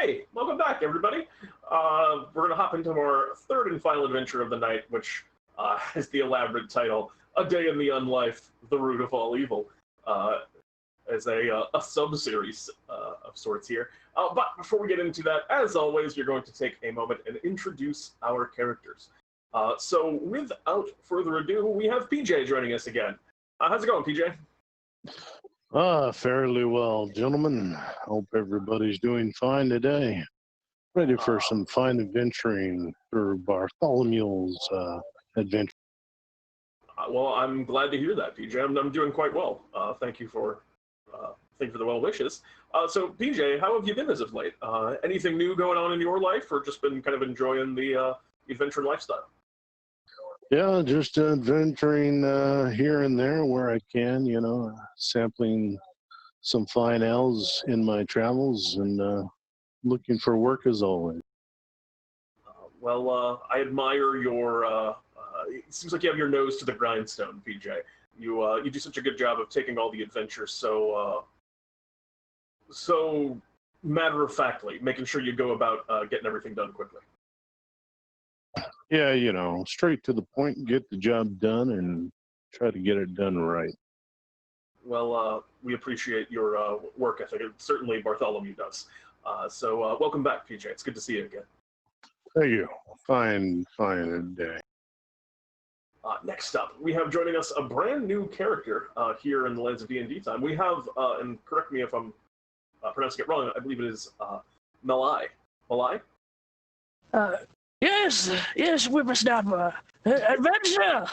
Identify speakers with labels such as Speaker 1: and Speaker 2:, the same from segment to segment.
Speaker 1: Hey, welcome back, everybody. We're going to hop into our third and final adventure of the night, which has the elaborate title, A Day in the Unlife, The Root of All Evil, as a sub-series of sorts here. But before we get into that, as always, you're going to take a moment and introduce our characters. So without further ado, we have PJ joining us again. How's it going, PJ?
Speaker 2: Fairly well, gentlemen. Hope everybody's doing fine today. Ready for some fine adventuring for Bartholomew's adventure.
Speaker 1: Well, I'm glad to hear that, PJ. I'm doing quite well. Thank you for the well wishes. So, PJ, how have you been as of late? Anything new going on in your life, or just been kind of enjoying the adventure lifestyle?
Speaker 2: Yeah, just adventuring here and there where I can, you know, sampling some fine ales in my travels and looking for work as always.
Speaker 1: I admire your, it seems like you have your nose to the grindstone, PJ. You do such a good job of taking all the adventures so matter-of-factly, making sure you go about getting everything done quickly.
Speaker 2: Yeah, you know, straight to the point, get the job done, and try to get it done right.
Speaker 1: Well, we appreciate your work ethic. Certainly Bartholomew does. So welcome back, PJ. It's good to see you again.
Speaker 2: Thank you. Fine day.
Speaker 1: Next up, we have joining us a brand new character here in the Lands of DnDTime. We have, and correct me if I'm pronouncing it wrong, I believe it is Malai. Malai?
Speaker 3: Yes, whippersnapper. Adventure!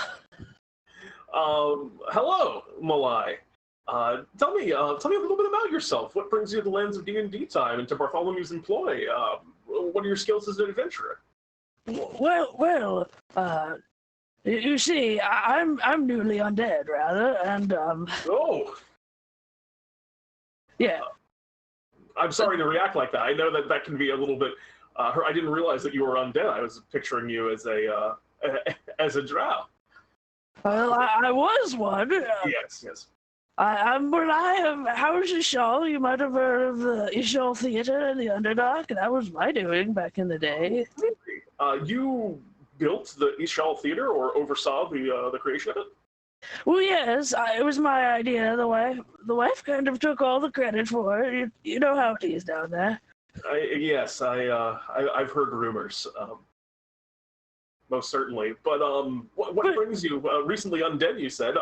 Speaker 1: Hello, Malai. Tell me a little bit about yourself. What brings you to the Lands of DnDTime and to Bartholomew's employ? What are your skills as an adventurer?
Speaker 3: Well, you see, I'm newly undead, rather, and,
Speaker 1: Oh!
Speaker 3: Yeah.
Speaker 1: I'm sorry to react like that. I know that can be a little bit... I didn't realize that you were undead. I was picturing you as a as a drow.
Speaker 3: Well, I was one.
Speaker 1: Yes.
Speaker 3: I'm Howard Ishal. You might have heard of the Ishal Theater and the Underdog. That was my doing back in the day.
Speaker 1: You built the Ishal Theater or oversaw the creation of it?
Speaker 3: Well, yes, it was my idea. The wife kind of took all the credit for it. You know how it is down there.
Speaker 1: I've heard rumors, most certainly. But what brings you recently undead? You said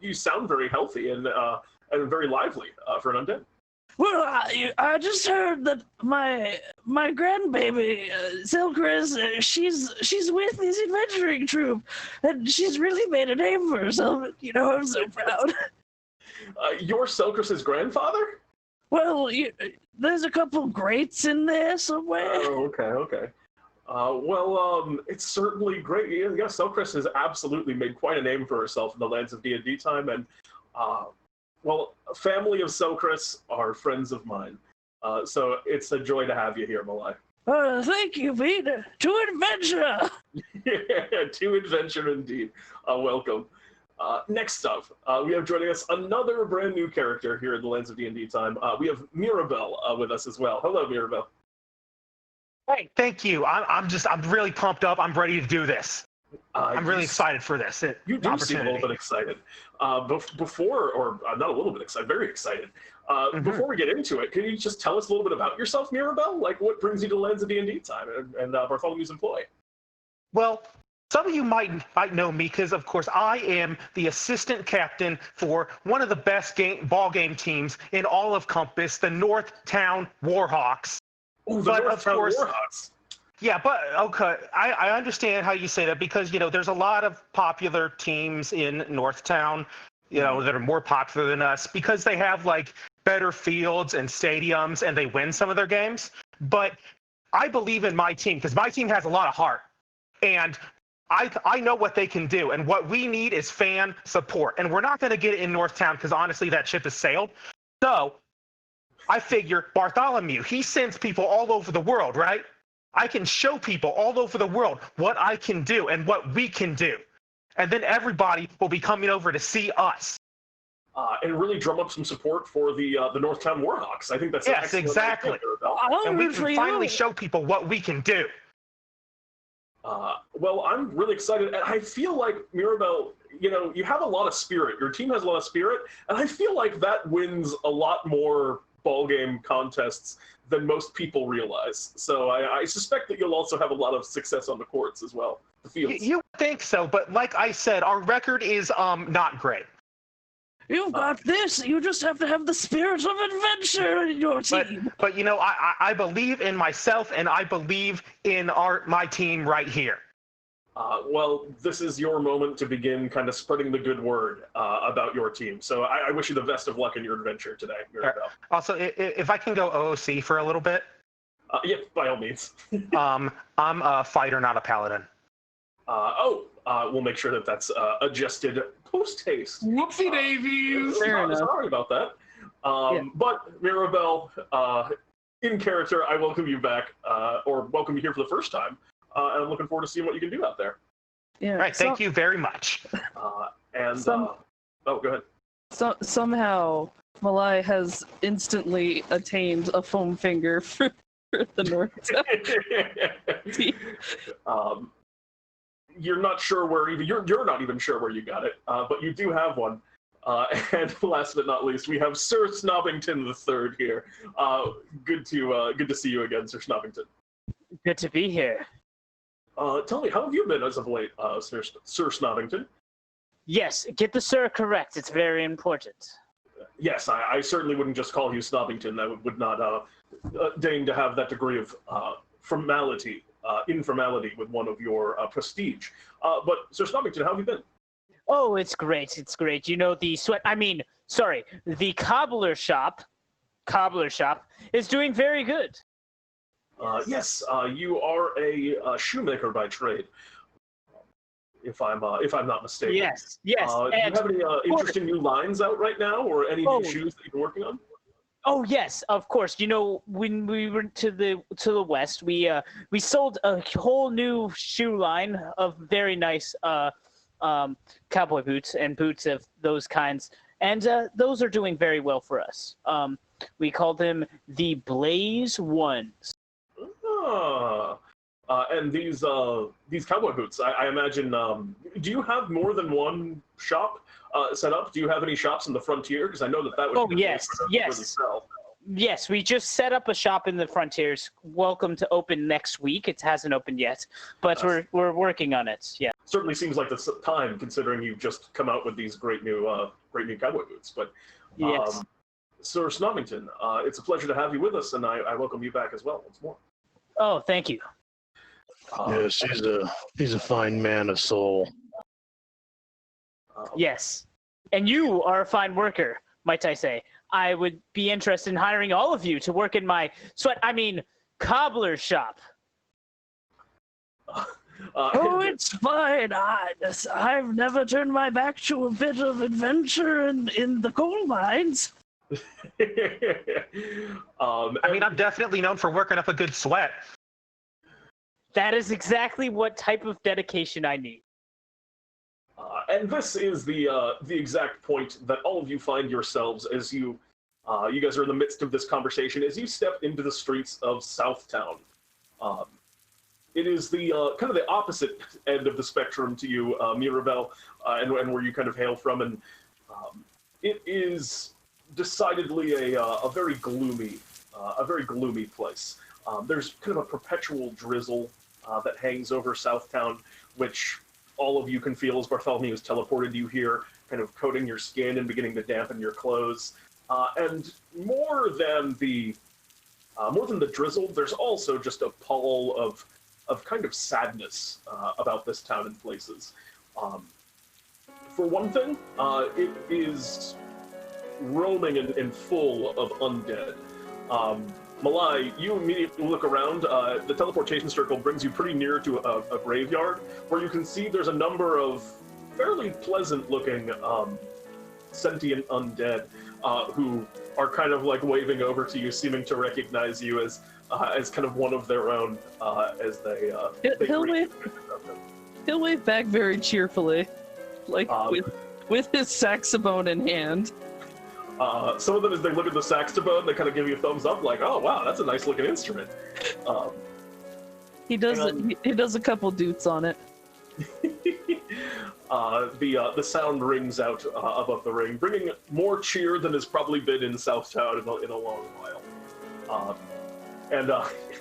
Speaker 1: you sound very healthy and very lively for an undead.
Speaker 3: Well, I just heard that my grandbaby Silchris, she's with this adventuring troupe, and she's really made a name for herself. You know, I'm so proud.
Speaker 1: You're Silchris's grandfather?
Speaker 3: Well, there's a couple greats in there somewhere.
Speaker 1: Oh, okay. It's certainly great. Yeah, Silchris has absolutely made quite a name for herself in the Lands of DnDTime, and a family of Silchris are friends of mine. So it's a joy to have you here, Malai.
Speaker 3: Thank you, Peter. To adventure!
Speaker 1: Yeah, to adventure indeed. Welcome. Next up, we have joining us another brand new character here in the Lands of DnDTime. We have Mirabelle with us as well. Hello, Mirabelle.
Speaker 4: Hey, thank you. I'm really pumped up. I'm ready to do this. I'm really excited for this.
Speaker 1: You do seem a little bit excited. Not a little bit excited, very excited. Before we get into it, can you just tell us a little bit about yourself, Mirabelle? Like, what brings you to the Lands of DnDTime and Bartholomew's employ?
Speaker 4: Well, some of you might know me because, of course, I am the assistant captain for one of the best ball game teams in all of Compass, the Northtown Warhawks.
Speaker 1: Oh, the Northtown Warhawks.
Speaker 4: Yeah, but okay, I understand how you say that because, you know, there's a lot of popular teams in Northtown, you know, that are more popular than us because they have like better fields and stadiums and they win some of their games. But I believe in my team because my team has a lot of heart and I know what they can do. And what we need is fan support. And we're not going to get it in Northtown because honestly, that ship has sailed. So I figure Bartholomew, he sends people all over the world, right? I can show people all over the world what I can do and what we can do. And then everybody will be coming over to see us.
Speaker 1: and really drum up some support for the Northtown Warhawks. I think that's
Speaker 4: yes, exactly. And we can finally show people what we can do.
Speaker 1: Well, I'm really excited, and I feel like Mirabelle, you have a lot of spirit. Your team has a lot of spirit, and I feel like that wins a lot more ball game contests than most people realize. So I suspect that you'll also have a lot of success on the courts as well. The fields.
Speaker 4: You think so, but like I said, our record is not great.
Speaker 3: You've got this. You just have to have the spirit of adventure in your team.
Speaker 4: But I believe in myself, and I believe in my team right here.
Speaker 1: Well, this is your moment to begin kind of spreading the good word about your team. So I wish you the best of luck in your adventure today, Mirabelle.
Speaker 4: Also, if I can go OOC for a little bit.
Speaker 1: Yeah, by all means.
Speaker 4: I'm a fighter, not a paladin.
Speaker 1: We'll make sure that that's adjusted post-haste.
Speaker 5: Whoopsie daisies!
Speaker 1: Sorry about that. But Mirabelle, in character, I welcome you back, or welcome you here for the first time. And I'm looking forward to seeing what you can do out there.
Speaker 3: Yeah.
Speaker 4: All right, thank you very much.
Speaker 1: Go ahead.
Speaker 3: Somehow, Malai has instantly attained a foam finger for the North.
Speaker 1: You're not sure where you're not even sure where you got it, but you do have one. And last but not least, we have Sir Snobbington III here. Good to see you again, Sir Snobbington.
Speaker 6: Good to be here.
Speaker 1: Tell me, how have you been as of late, Sir Snobbington?
Speaker 6: Yes, get the sir correct. It's very important.
Speaker 1: Yes, I certainly wouldn't just call you Snobbington. I would not deign to have that degree of informality with one of your prestige. But Sir Snobbington, how have you been?
Speaker 6: Oh, it's great. It's great. The cobbler shop is doing very good.
Speaker 1: Yes, you are a shoemaker by trade, if I'm not mistaken.
Speaker 6: Yes.
Speaker 1: Do you have any interesting new lines out right now, or any new shoes that you've been working on?
Speaker 6: Oh yes, of course. When we went to the west, we sold a whole new shoe line of very nice cowboy boots and boots of those kinds, and those are doing very well for us. We call them the Blaze Ones.
Speaker 1: And these cowboy boots, I imagine, do you have more than one shop set up? Do you have any shops in the frontier? Because I know that would be
Speaker 6: yes. Yes, we just set up a shop in the frontiers. Welcome to open next week. It hasn't opened yet, but we're working on it. Yeah.
Speaker 1: Certainly seems like the time, considering you've just come out with these great new cowboy boots. But
Speaker 6: yes.
Speaker 1: Sir Snobbington, it's a pleasure to have you with us, and I welcome you back as well once more.
Speaker 6: Oh, thank you.
Speaker 2: Yes, he's a fine man of soul.
Speaker 6: Yes, and you are a fine worker, might I say. I would be interested in hiring all of you to work in my cobbler shop.
Speaker 3: It's fine. I've never turned my back to a bit of adventure in the coal mines.
Speaker 4: I'm definitely known for working up a good sweat.
Speaker 6: That is exactly what type of dedication I need.
Speaker 1: And this is the exact point that all of you find yourselves as you guys are in the midst of this conversation as you step into the streets of Southtown. It is the kind of the opposite end of the spectrum to you, Mirabelle, and where you kind of hail from, and it is decidedly a very gloomy place. There's kind of a perpetual drizzle that hangs over Southtown, which all of you can feel as Bartholomew has teleported you here, kind of coating your skin and beginning to dampen your clothes. And more than the drizzle, there's also just a pall of kind of sadness about this town in places. For one thing, it is roaming and full of undead. Malai, you immediately look around. The teleportation circle brings you pretty near to a graveyard, where you can see there's a number of fairly pleasant-looking sentient undead who are kind of like waving over to you, seeming to recognize you as kind of one of their own as they.
Speaker 3: He'll wave back very cheerfully, like with his saxophone in hand.
Speaker 1: Some of them, as they look at the saxophone, they kind of give you a thumbs up, like, "Oh wow, that's a nice looking instrument."
Speaker 3: He does a couple doots on it.
Speaker 1: The sound rings out above the ring, bringing more cheer than has probably been in Southtown in a long while.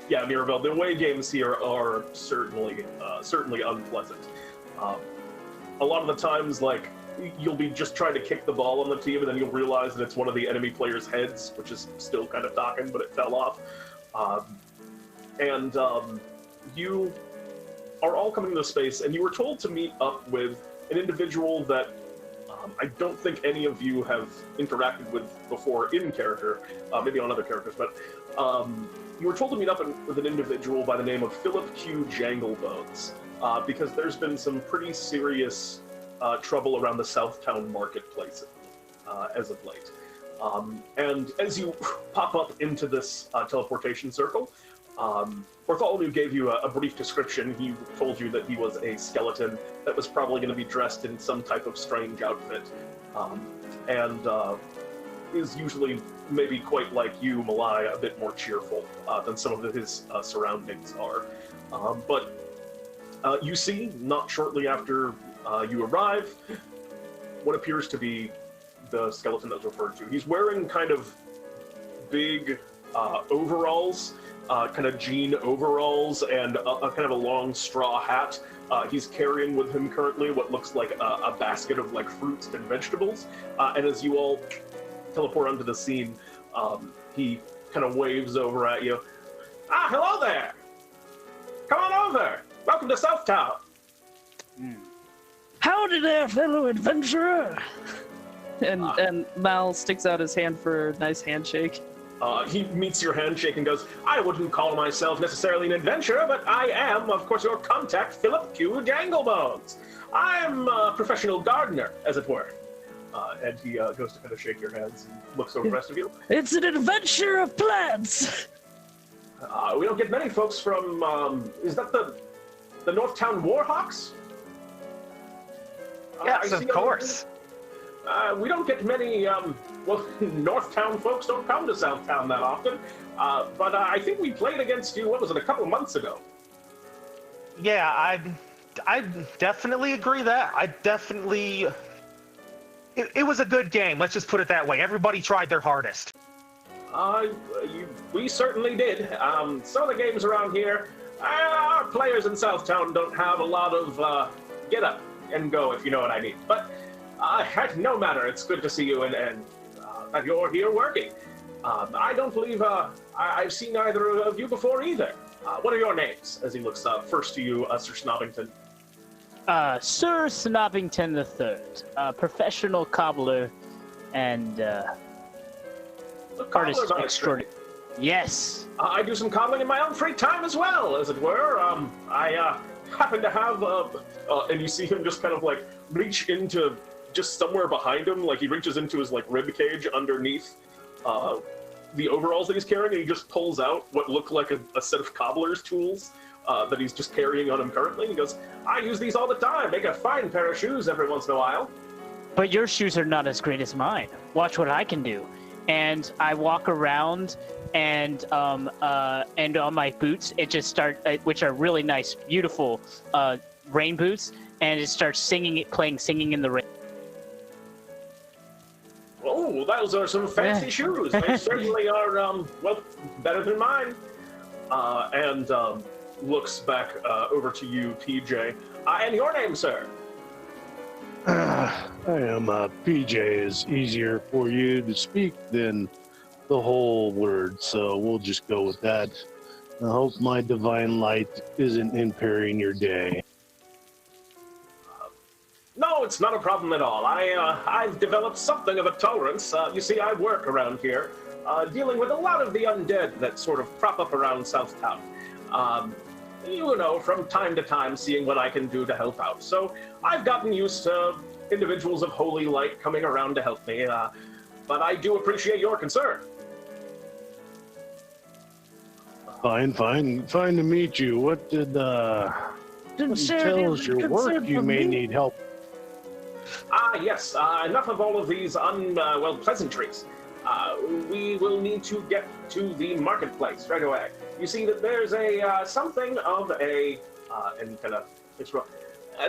Speaker 1: Yeah, Mirabelle, the away games here are certainly unpleasant. A lot of the times, like, you'll be just trying to kick the ball on the team, and then you'll realize that it's one of the enemy players' heads, which is still kind of talking, but it fell off. You are all coming to the space, and you were told to meet up with an individual that I don't think any of you have interacted with before in character, maybe on other characters, but you were told to meet up with an individual by the name of Philip Q. Janglebones, because there's been some pretty serious trouble around the Southtown marketplace as of late. And as you pop up into this teleportation circle, Bartholomew gave you a brief description. He told you that he was a skeleton that was probably going to be dressed in some type of strange outfit, and is usually maybe quite like you, Malai, a bit more cheerful than some of his surroundings are. But you see, not shortly after you arrive, what appears to be the skeleton that was referred to. He's wearing kind of big overalls, kind of jean overalls, and a kind of a long straw hat. He's carrying with him currently what looks like a basket of like fruits and vegetables. And as you all teleport onto the scene, he kind of waves over at you. "Ah, hello there! Come on over! Welcome to Southtown!"
Speaker 3: Howdy there, fellow adventurer! And Mal sticks out his hand for a nice handshake.
Speaker 1: He meets your handshake and goes, "I wouldn't call myself necessarily an adventurer, but I am, of course, your contact, Philip Q. Janglebones. I'm a professional gardener, as it were." And he goes to kind of shake your hands and looks over the rest of you.
Speaker 3: It's an adventure of plants!
Speaker 1: We don't get many folks from, is that the Northtown Warhawks?
Speaker 4: Yes, of course.
Speaker 1: We don't get many, Northtown folks don't come to Southtown that often, but I think we played against you, what was it, a couple months ago?
Speaker 4: Yeah, I definitely agree that. It was a good game, let's just put it that way. Everybody tried their hardest.
Speaker 1: We certainly did. Some of the games around here, our players in Southtown don't have a lot of get up and go, if you know what I mean. But no matter, it's good to see you and that you're here working. I don't believe I've seen either of you before either. What are your names? As he looks first to you, Sir Snobbington.
Speaker 6: Sir Snobbington III, professional cobbler and artist extraordinary. Yes.
Speaker 1: I do some cobbling in my own free time as well, as it were. I happen to have, and you see him just kind of like reach into just somewhere behind him, like he reaches into his like rib cage underneath the overalls that he's carrying, and he just pulls out what look like a set of cobbler's tools that he's just carrying on him currently. He goes, "I use these all the time. Make a fine pair of shoes every once in a while."
Speaker 6: But your shoes are not as great as mine. Watch what I can do. And I walk around, and on my boots, it just which are really nice, beautiful rain boots, and it starts singing in the rain.
Speaker 1: Oh, those are some fancy shoes. They certainly are, better than mine. And looks back over to you, PJ. And your name, sir?
Speaker 2: I am PJ. Is easier for you to speak than the whole word, so we'll just go with that. I hope my divine light isn't impairing your day.
Speaker 1: No, it's not a problem at all. I've developed something of a tolerance. You see, I work around here, dealing with a lot of the undead that sort of crop up around Southtown. You know, from time to time, seeing what I can do to help out. So I've gotten used to individuals of holy light coming around to help me, but I do appreciate your concern.
Speaker 2: Fine to meet you. What did tell us your work? You may need help.
Speaker 1: Yes, enough of all of these pleasantries. We will need to get to the marketplace right away. You see that there's something of a,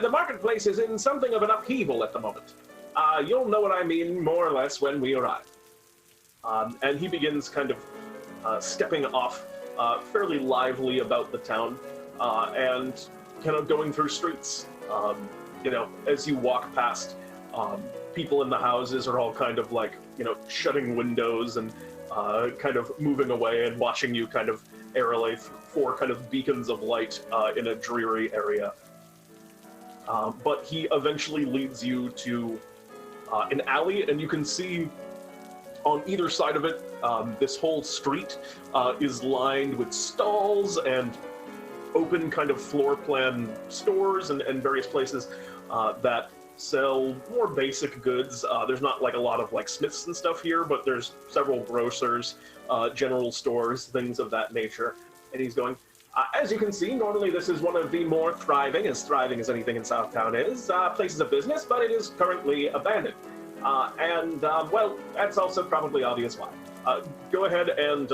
Speaker 1: the marketplace is in something of an upheaval at the moment. You'll know what I mean more or less when we arrive. And he begins kind of stepping off fairly lively about the town and kind of going through streets. As you walk past, people in the houses are all kind of like, shutting windows and kind of moving away and watching you kind of aerolate for kind of beacons of light in a dreary area. But he eventually leads you to an alley, and you can see on either side of it, this whole street is lined with stalls and open kind of floor plan stores and various places that sell more basic goods. There's not like a lot of like smiths and stuff here, but there's several grocers, general stores, things of that nature. And he's going, as you can see, normally this is one of the more thriving as anything in Southtown is, places of business, but it is currently abandoned. Well, that's also probably obvious why. Go ahead and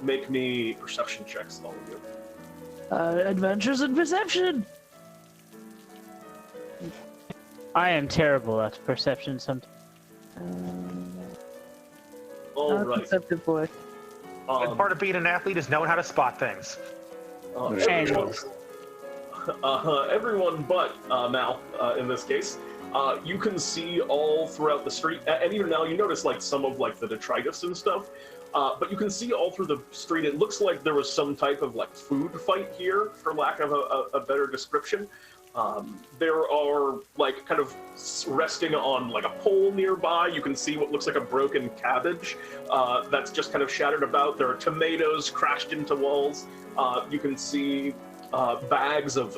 Speaker 1: make me perception checks, all of you.
Speaker 3: Adventures in perception.
Speaker 6: I am terrible at perception sometimes.
Speaker 1: All right.
Speaker 3: Perceptive boy.
Speaker 4: And part of being an athlete is knowing how to spot things.
Speaker 1: Everyone but Mal, in this case, you can see all throughout the street, and even now you notice like some of like the detritus and stuff, but you can see all through the street, it looks like there was some type of like food fight here, for lack of a better description. There are like kind of resting on like a pole nearby. You can see what looks like a broken cabbage that's just kind of shattered about. There are tomatoes crashed into walls. You can see bags of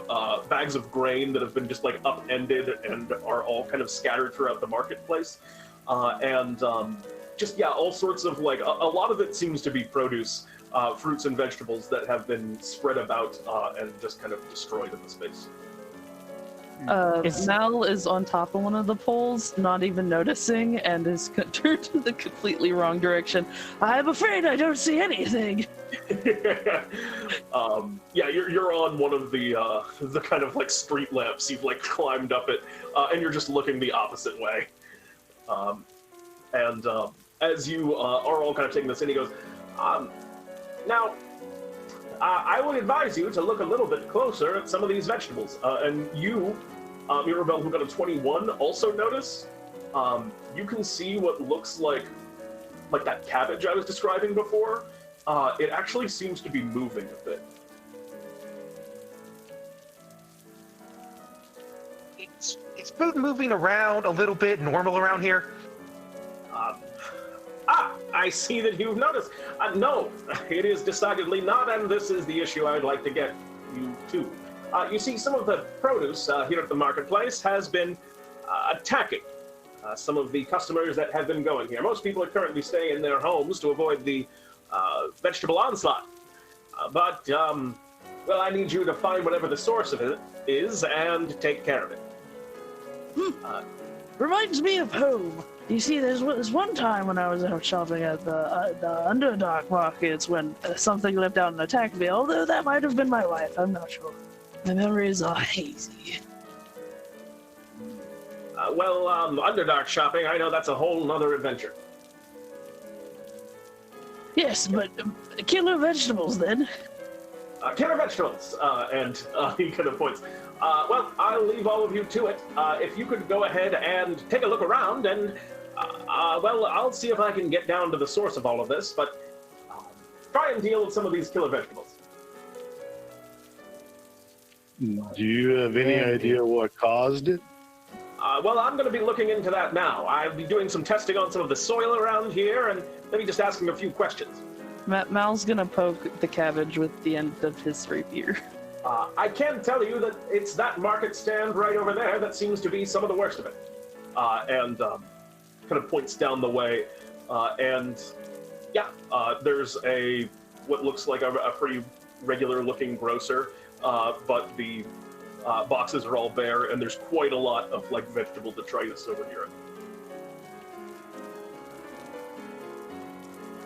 Speaker 1: grain that have been just like upended and are all kind of scattered throughout the marketplace. All sorts of like a lot of it seems to be produce, fruits and vegetables that have been spread about and just kind of destroyed in the space.
Speaker 5: Mal is on top of one of the poles, not even noticing, and is turned in the completely wrong direction. I'm afraid I don't see anything.
Speaker 1: You're on one of the kind of like street lamps. You've like climbed up it, and you're just looking the opposite way. As you are all kind of taking this in, he goes, now, I would advise you to look a little bit closer at some of these vegetables. And you, Mirabelle, who got a 21, also notice, you can see what looks like that cabbage I was describing before. It actually seems to be moving a bit.
Speaker 4: It's food moving around a little bit normal around here?
Speaker 1: I see that you've noticed. No, it is decidedly not, and this is the issue I'd like to get you to. You see, some of the produce here at the marketplace has been attacking some of the customers that have been going here. Most people are currently staying in their homes to avoid the vegetable onslaught. But I need you to find whatever the source of it is and take care of it.
Speaker 3: Reminds me of home. You see, there's one time when I was out shopping at the Underdark markets when something leapt out and attacked me, although that might have been my wife, I'm not sure. My memories are hazy.
Speaker 1: Underdark shopping, I know that's a whole nother adventure.
Speaker 3: Yes, but killer vegetables then.
Speaker 1: Killer vegetables, and he kind of points. I'll leave all of you to it. If you could go ahead and take a look around, and I'll see if I can get down to the source of all of this. But try and deal with some of these killer vegetables.
Speaker 2: Do you have any idea what caused it?
Speaker 1: I'm going to be looking into that now. I'll be doing some testing on some of the soil around here, and maybe just asking a few questions.
Speaker 5: Mal's gonna poke the cabbage with the end of his rapier.
Speaker 1: I can tell you that it's that market stand right over there that seems to be some of the worst of it. And kind of points down the way. There's what looks like a pretty regular looking grocer, but the Boxes are all bare, and there's quite a lot of like vegetable detritus over here.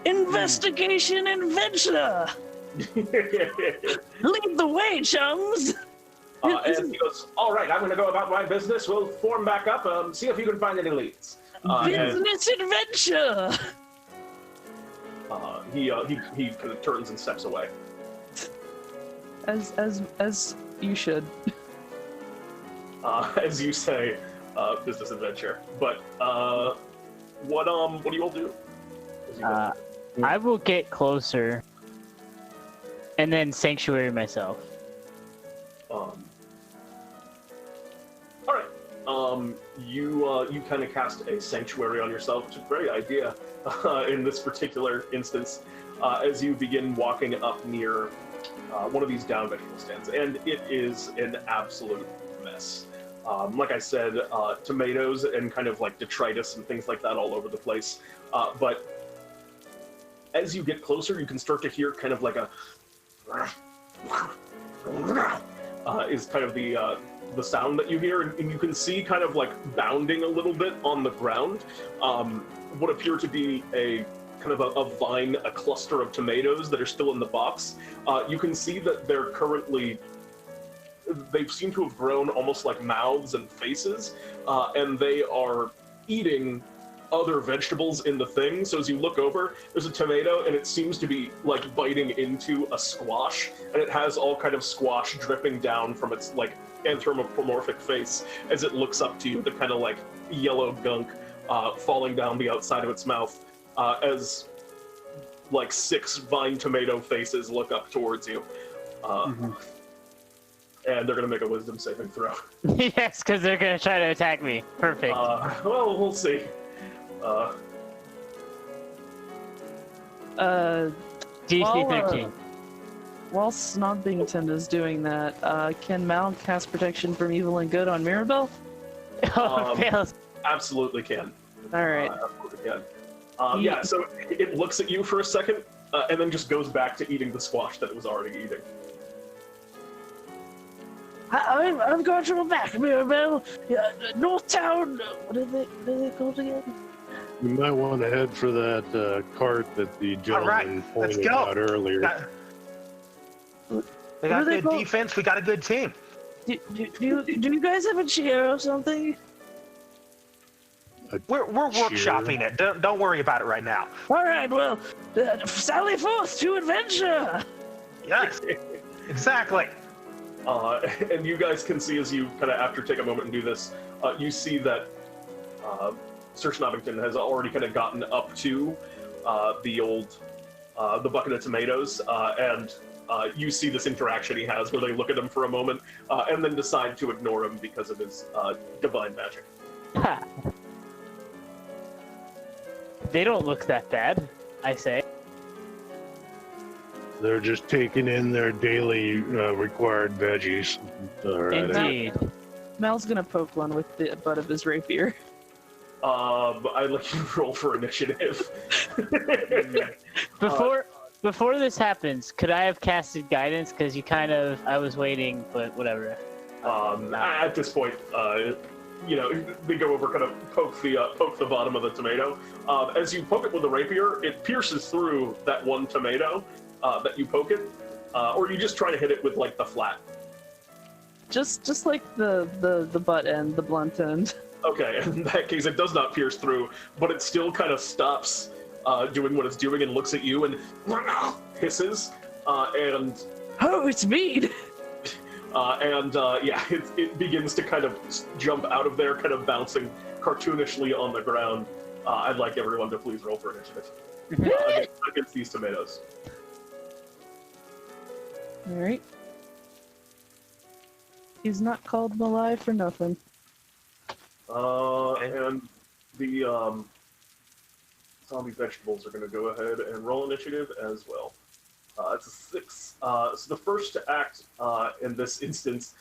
Speaker 3: Investigation and venture! Lead the way, chums!
Speaker 1: And he goes, all right, I'm going to go about my business. We'll form back up, see if you can find any leads.
Speaker 3: Business adventure!
Speaker 1: He kind of turns and steps away.
Speaker 5: As you should.
Speaker 1: As you say, business adventure. But what do you all do?
Speaker 6: I will get closer, and then sanctuary myself.
Speaker 1: All right. You kind of cast a sanctuary on yourself, which is a great idea in this particular instance. As you begin walking up near one of these down vegetable stands, and it is an absolute mess. Like I said, tomatoes and kind of like detritus and things like that all over the place. But as you get closer, you can start to hear kind of like a is kind of the sound that you hear, and you can see kind of like bounding a little bit on the ground what appear to be a kind of a vine, a cluster of tomatoes that are still in the box. You can see that they're currently, they seem to have grown almost like mouths and faces, and they are eating other vegetables in the thing. So as you look over, there's a tomato, and it seems to be like biting into a squash, and it has all kind of squash dripping down from its like anthropomorphic face as it looks up to you, the kind of like yellow gunk falling down the outside of its mouth, as like 6 vine tomato faces look up towards you. And they're gonna make a wisdom saving throw.
Speaker 6: Yes, because they're gonna try to attack me. Perfect.
Speaker 1: Well, we'll see.
Speaker 6: DC 13.
Speaker 5: While Snobbington is doing that, can Mal cast protection from evil and good on Mirabelle?
Speaker 6: Oh, fails.
Speaker 1: Absolutely can.
Speaker 5: All right.
Speaker 1: Absolutely can. Yeah, so it looks at you for a second, and then just goes back to eating the squash that it was already eating.
Speaker 3: I've got your back, Mirabelle. North Town. What are they called again?
Speaker 2: You might want to head for that cart that the gentleman pointed out earlier.
Speaker 4: They got good defense. We got a good team.
Speaker 3: Do you guys have a chair or something?
Speaker 4: We're workshopping it. Don't worry about it right now.
Speaker 3: All right. Well, sally forth to adventure.
Speaker 4: Yes, exactly.
Speaker 1: And you guys can see, as you kind of after take a moment and do this, you see that Sir Snobbington has already kind of gotten up to the bucket of tomatoes, and you see this interaction he has where they look at him for a moment and then decide to ignore him because of his divine magic.
Speaker 6: They don't look that bad, I say.
Speaker 2: They're just taking in their daily required veggies.
Speaker 6: Indeed.
Speaker 5: Mal's gonna poke one with the butt of his rapier.
Speaker 1: I'd like you to roll for initiative.
Speaker 6: Before this happens, could I have casted guidance? Because I was waiting, but whatever.
Speaker 1: At this point, they go over, kind of poke the bottom of the tomato. As you poke it with the rapier, it pierces through that one tomato that you poke it, or you just try to hit it with like the flat.
Speaker 5: Just like the butt end, the blunt end.
Speaker 1: Okay, in that case, it does not pierce through, but it still kind of stops doing what it's doing and looks at you and hisses, and
Speaker 3: Oh, it's mean.
Speaker 1: It begins to kind of jump out of there, kind of bouncing cartoonishly on the ground. I'd like everyone to please roll for initiative against these tomatoes.
Speaker 5: All right. He's not called Malai for nothing.
Speaker 1: And the zombie vegetables are going to go ahead and roll initiative as well. It's a 6. So the first to act in this instance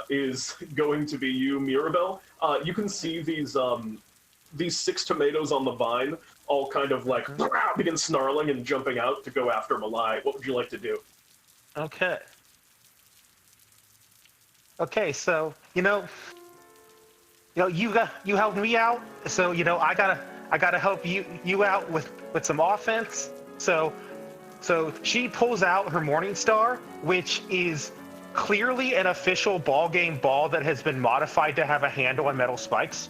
Speaker 1: is going to be you, Mirabelle. You can see these 6 tomatoes on the vine all kind of like begin snarling and jumping out to go after Malai. What would you like to do?
Speaker 4: Okay. Okay, so you helped me out, so I gotta help you out with some offense. So she pulls out her Morning Star, which is clearly an official ball game ball that has been modified to have a handle and metal spikes.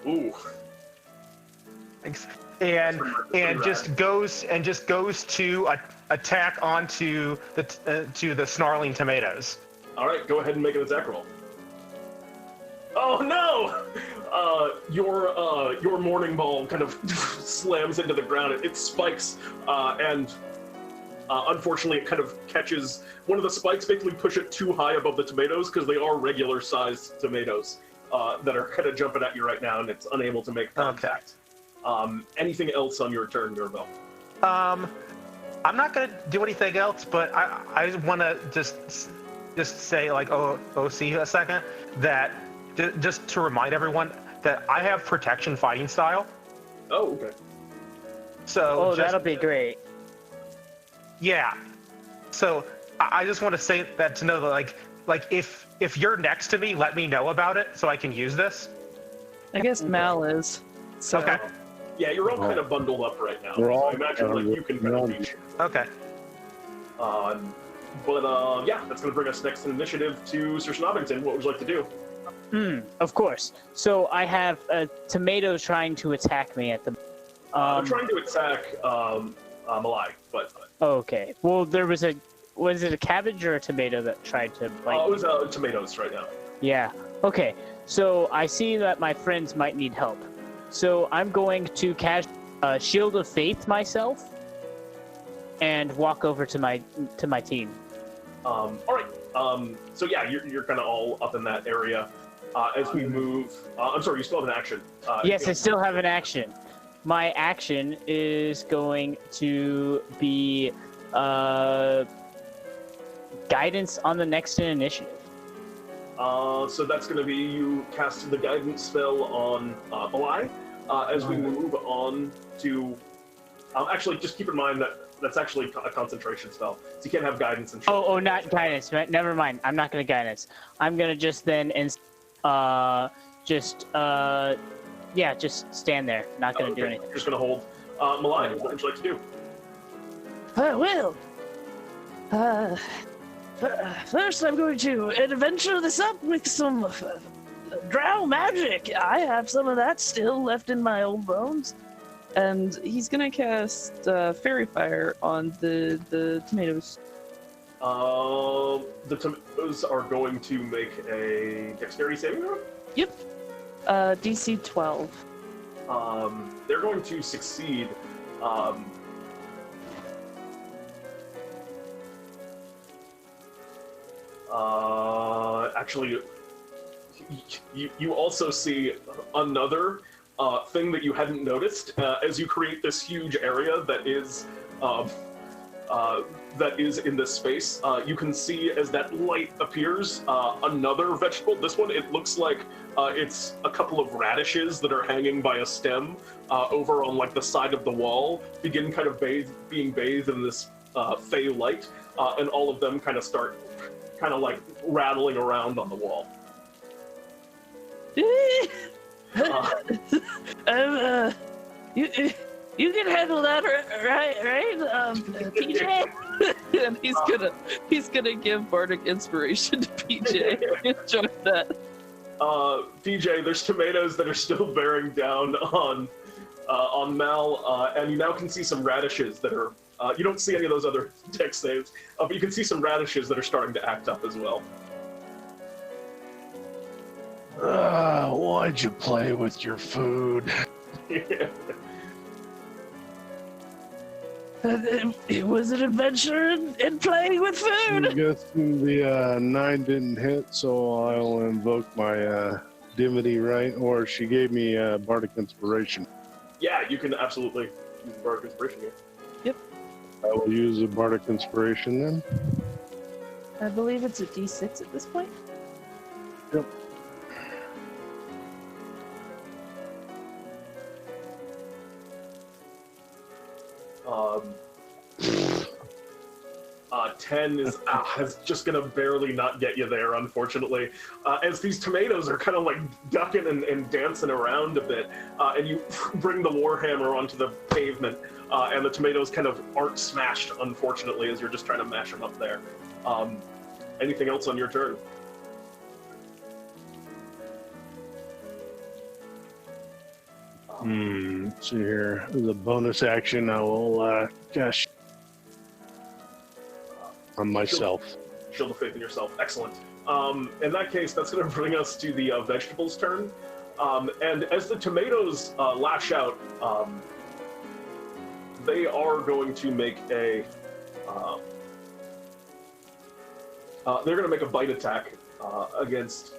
Speaker 1: Ooh.
Speaker 4: And just goes to attack onto the snarling tomatoes.
Speaker 1: All right, go ahead and make an attack roll. Oh no! Your morning ball kind of slams into the ground. It spikes, and unfortunately, it kind of catches one of the spikes. Basically, push it too high above the tomatoes because they are regular-sized tomatoes that are kind of jumping at you right now, and it's unable to make contact. Anything else on your turn, Mirabelle?
Speaker 4: I'm not gonna do anything else, but I want to just say, like, OC a second, that just to remind everyone that I have protection fighting style.
Speaker 1: Oh, okay.
Speaker 4: So
Speaker 6: that'll be great.
Speaker 4: Yeah. So I just want to say that to know that, like if you're next to me, let me know about it so I can use this.
Speaker 5: I guess Mal is. So.
Speaker 4: Okay.
Speaker 1: Yeah, you're all kind of bundled up right now.
Speaker 2: We're
Speaker 1: So
Speaker 2: all
Speaker 1: I imagine like you can kind of reach.
Speaker 4: Okay.
Speaker 1: But yeah, that's going to bring us next in initiative to Sir Snobbington. What would you like to do?
Speaker 6: Of course. So I have tomatoes trying to attack me at the.
Speaker 1: I'm trying to attack Malai, but.
Speaker 6: Okay. Well, was it a cabbage or a tomato that tried to bite?
Speaker 1: It was tomatoes right now.
Speaker 6: Yeah. Okay. So I see that my friends might need help. So I'm going to cast Shield of Faith myself and walk over to my team.
Speaker 1: All right. So yeah, you're kind of all up in that area. As we move, I'm sorry, you still have an action.
Speaker 6: Yes, I still have an action. My action is going to be guidance on the next in initiative.
Speaker 1: So that's going to be you cast the guidance spell on Malai. As we move on to, actually, just keep in mind that that's actually a concentration spell, so you can't have guidance and.
Speaker 6: Oh, not guidance. Never mind. I'm not going to guidance. I'm going to just then just stand there. Not going to do anything.
Speaker 1: Just going to hold. Malai, what would you like to do?
Speaker 3: First I'm going to adventure this up with some Drow magic. I have some of that still left in my old bones.
Speaker 5: And he's gonna cast Fairy Fire on the tomatoes.
Speaker 1: The tomatoes are going to make a dexterity saving throw?
Speaker 5: Yep. DC 12.
Speaker 1: They're going to succeed. Actually, you also see another thing that you hadn't noticed as you create this huge area that is in this space. You can see as that light appears, another vegetable. This one, it looks like it's a couple of radishes that are hanging by a stem over on like the side of the wall, begin kind of being bathed in this fey light, and all of them kind of start kind of like rattling around on the wall.
Speaker 3: You can handle that, right, PJ?
Speaker 5: And he's gonna give Bardic Inspiration to PJ. Enjoy that.
Speaker 1: PJ, there's tomatoes that are still bearing down on Mal, and you now can see some radishes that are. You don't see any of those other dex saves, but you can see some radishes that are starting to act up as well.
Speaker 2: Why'd you play with your food?
Speaker 3: It was an adventure in playing with food.
Speaker 2: I'm guessing the 9 didn't hit, so I'll invoke my divinity, right? Or she gave me Bardic Inspiration.
Speaker 1: Yeah, you can absolutely use Bardic Inspiration here.
Speaker 5: Yep.
Speaker 2: I will use a Bardic Inspiration then.
Speaker 5: I believe it's a D6 at this point.
Speaker 2: Yep.
Speaker 1: 10 is just gonna barely not get you there, unfortunately. As these tomatoes are kind of like ducking and dancing around a bit, and you bring the warhammer onto the pavement, and the tomatoes kind of aren't smashed, unfortunately, as you're just trying to mash them up there. Anything else on your turn?
Speaker 2: Let's see here. As a bonus action, I will gosh. On myself.
Speaker 1: Shield of faith in yourself. Excellent. In that case, that's going to bring us to the vegetables' turn. And as the tomatoes lash out, they are going to make a. They're going to make a bite attack against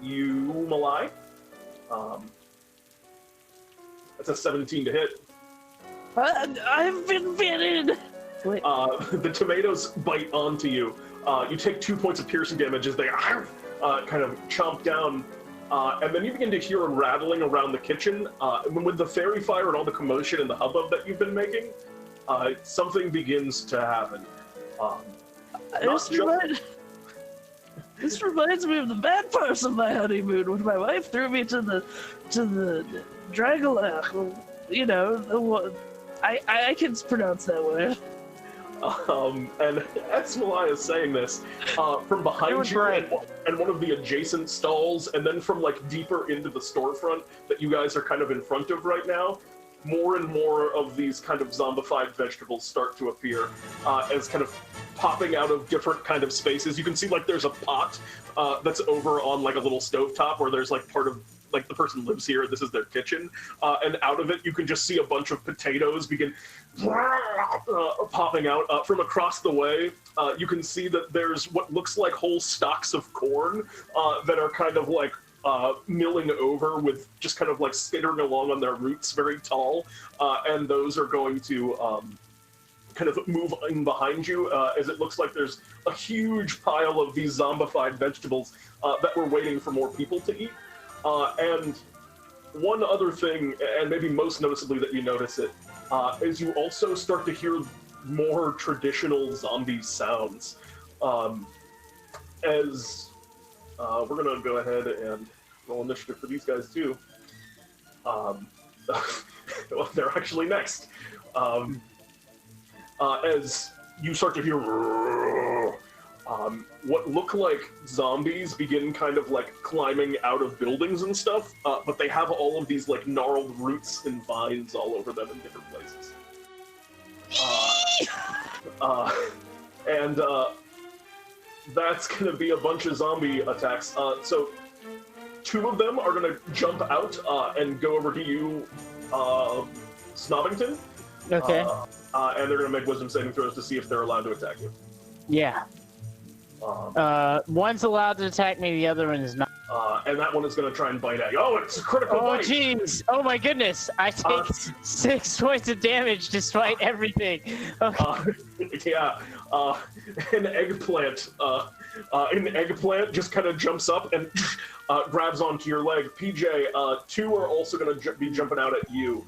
Speaker 1: you, Malai. That's a 17 to hit.
Speaker 3: I've been bitten.
Speaker 1: The tomatoes bite onto you. You take 2 points of piercing damage as they kind of chomp down, and then you begin to hear a rattling around the kitchen. With the fairy fire and all the commotion and the hubbub that you've been making, something begins to happen.
Speaker 3: This reminds me of the bad parts of my honeymoon when my wife threw me to the Dragolach. You know, I can pronounce that word.
Speaker 1: And as Malai is saying this, from behind you and one of the adjacent stalls, and then from like deeper into the storefront that you guys are kind of in front of right now, more and more of these kind of zombified vegetables start to appear as kind of popping out of different kind of spaces. You can see like there's a pot that's over on like a little stovetop where there's like part of like the person lives here, this is their kitchen, and out of it you can just see a bunch of potatoes begin popping out. From across the way, you can see that there's what looks like whole stalks of corn that are kind of like milling over with just kind of like skittering along on their roots, very tall, and those are going to kind of move in behind you as it looks like there's a huge pile of these zombified vegetables that were waiting for more people to eat. And one other thing, and maybe most noticeably that you notice it, is you also start to hear more traditional zombie sounds. As we're going to go ahead and roll initiative for these guys too. Well, they're actually next. As you start to hear what look like zombies begin kind of like climbing out of buildings and stuff, but they have all of these like gnarled roots and vines all over them in different places. And that's going to be a bunch of zombie attacks. So 2 of them are going to jump out and go over to you, Snobbington.
Speaker 6: Okay.
Speaker 1: And they're going to make wisdom saving throws to see if they're allowed to attack you.
Speaker 6: Yeah. One's allowed to attack me, the other one is not.
Speaker 1: And that one is going to try and bite at you. Oh, it's a critical bite!
Speaker 6: Oh, jeez! Oh, my goodness! I take 6 points of damage despite everything. Okay.
Speaker 1: Yeah. An eggplant just kind of jumps up and grabs onto your leg. PJ, 2 are also going to be jumping out at you.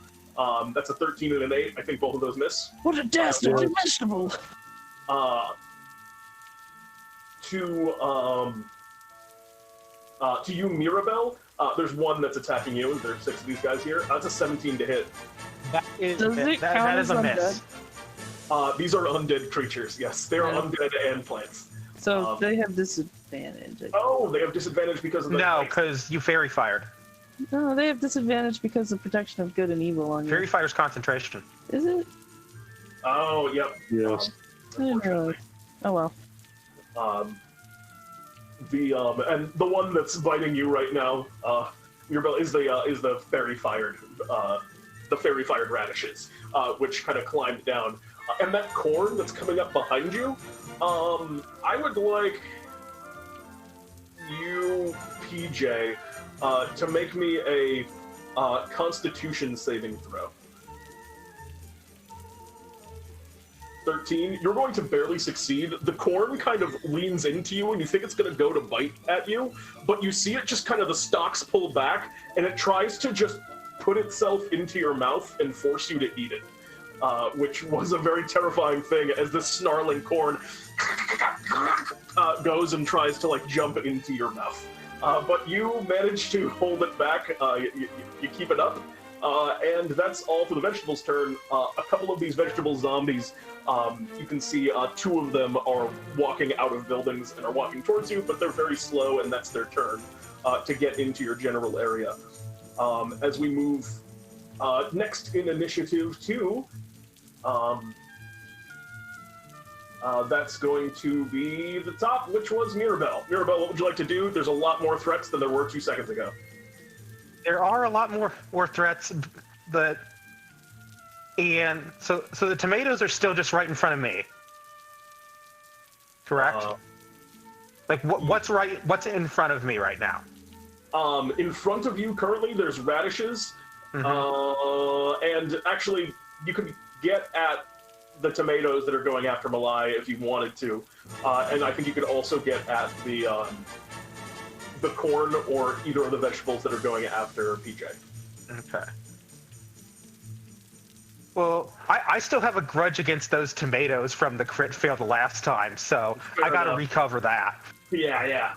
Speaker 1: That's a 13 and an 8. I think both of those miss.
Speaker 3: What a dastardly vegetable!
Speaker 1: To you, Mirabelle, there's 1 that's attacking you. There's 6 of these guys here. That's a 17 to hit.
Speaker 4: That is
Speaker 5: Does it count
Speaker 4: that
Speaker 5: as
Speaker 4: is a
Speaker 5: undead?
Speaker 4: miss.
Speaker 1: These are undead creatures, yes. They are undead and plants.
Speaker 5: So they have disadvantage.
Speaker 1: Oh, they have disadvantage because of the...
Speaker 4: No, because you fairy fired.
Speaker 5: No, they have disadvantage because of protection of good and evil on you.
Speaker 4: Fairy fire's concentration.
Speaker 5: Is it?
Speaker 1: Oh, yep.
Speaker 2: Yes.
Speaker 5: I didn't realize. Oh well.
Speaker 1: And the one that's biting you right now, Mirabelle, is the fairy fired radishes, which kind of climbed down. And that corn that's coming up behind you, I would like you, PJ, to make me a Constitution saving throw. 13. You're going to barely succeed. The corn kind of leans into you, and you think it's going to go to bite at you, but you see it just kind of the stalks pull back, and it tries to just put itself into your mouth and force you to eat it. which was a very terrifying thing as this snarling corn goes and tries to like jump into your mouth. But you manage to hold it back. You keep it up. And that's all for the vegetables' turn. A couple of these vegetable zombies, you can see 2 of them are walking out of buildings and are walking towards you, but they're very slow, and that's their turn to get into your general area. As we move next in initiative 2, that's going to be the top, which was Mirabelle. Mirabelle, what would you like to do? There's a lot more threats than there were 2 seconds ago.
Speaker 4: There are a lot more threats, but so the tomatoes are still just right in front of me. Correct? What's in front of me right now?
Speaker 1: In front of you currently, there's radishes, and actually, you could get at the tomatoes that are going after Malai if you wanted to, and I think you could also get at the corn or either of the vegetables that are going after PJ.
Speaker 4: Okay. Well, I still have a grudge against those tomatoes from the crit fail the last time, so I gotta recover that.
Speaker 1: Yeah.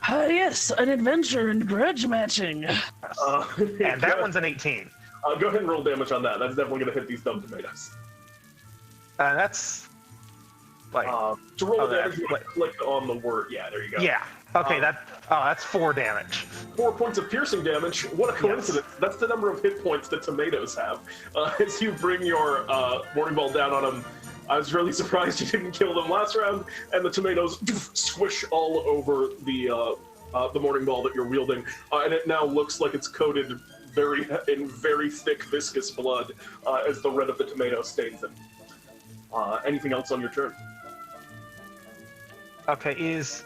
Speaker 3: Yes, an adventure in grudge matching.
Speaker 4: And that one's an 18.
Speaker 1: Go ahead and roll damage on that. That's definitely going to hit these dumb tomatoes.
Speaker 4: That's like...
Speaker 1: to roll damage, you click on the word. Yeah, there you go.
Speaker 4: Yeah. Okay, that's 4 damage.
Speaker 1: 4 points of piercing damage. What a coincidence. Yes. That's the number of hit points that tomatoes have. As you bring your Morning Ball down on them, I was really surprised you didn't kill them last round, and the tomatoes squish all over the Morning Ball that you're wielding, and it now looks like it's coated in very thick, viscous blood as the red of the tomato stains it. Anything else on your turn?
Speaker 4: Okay, is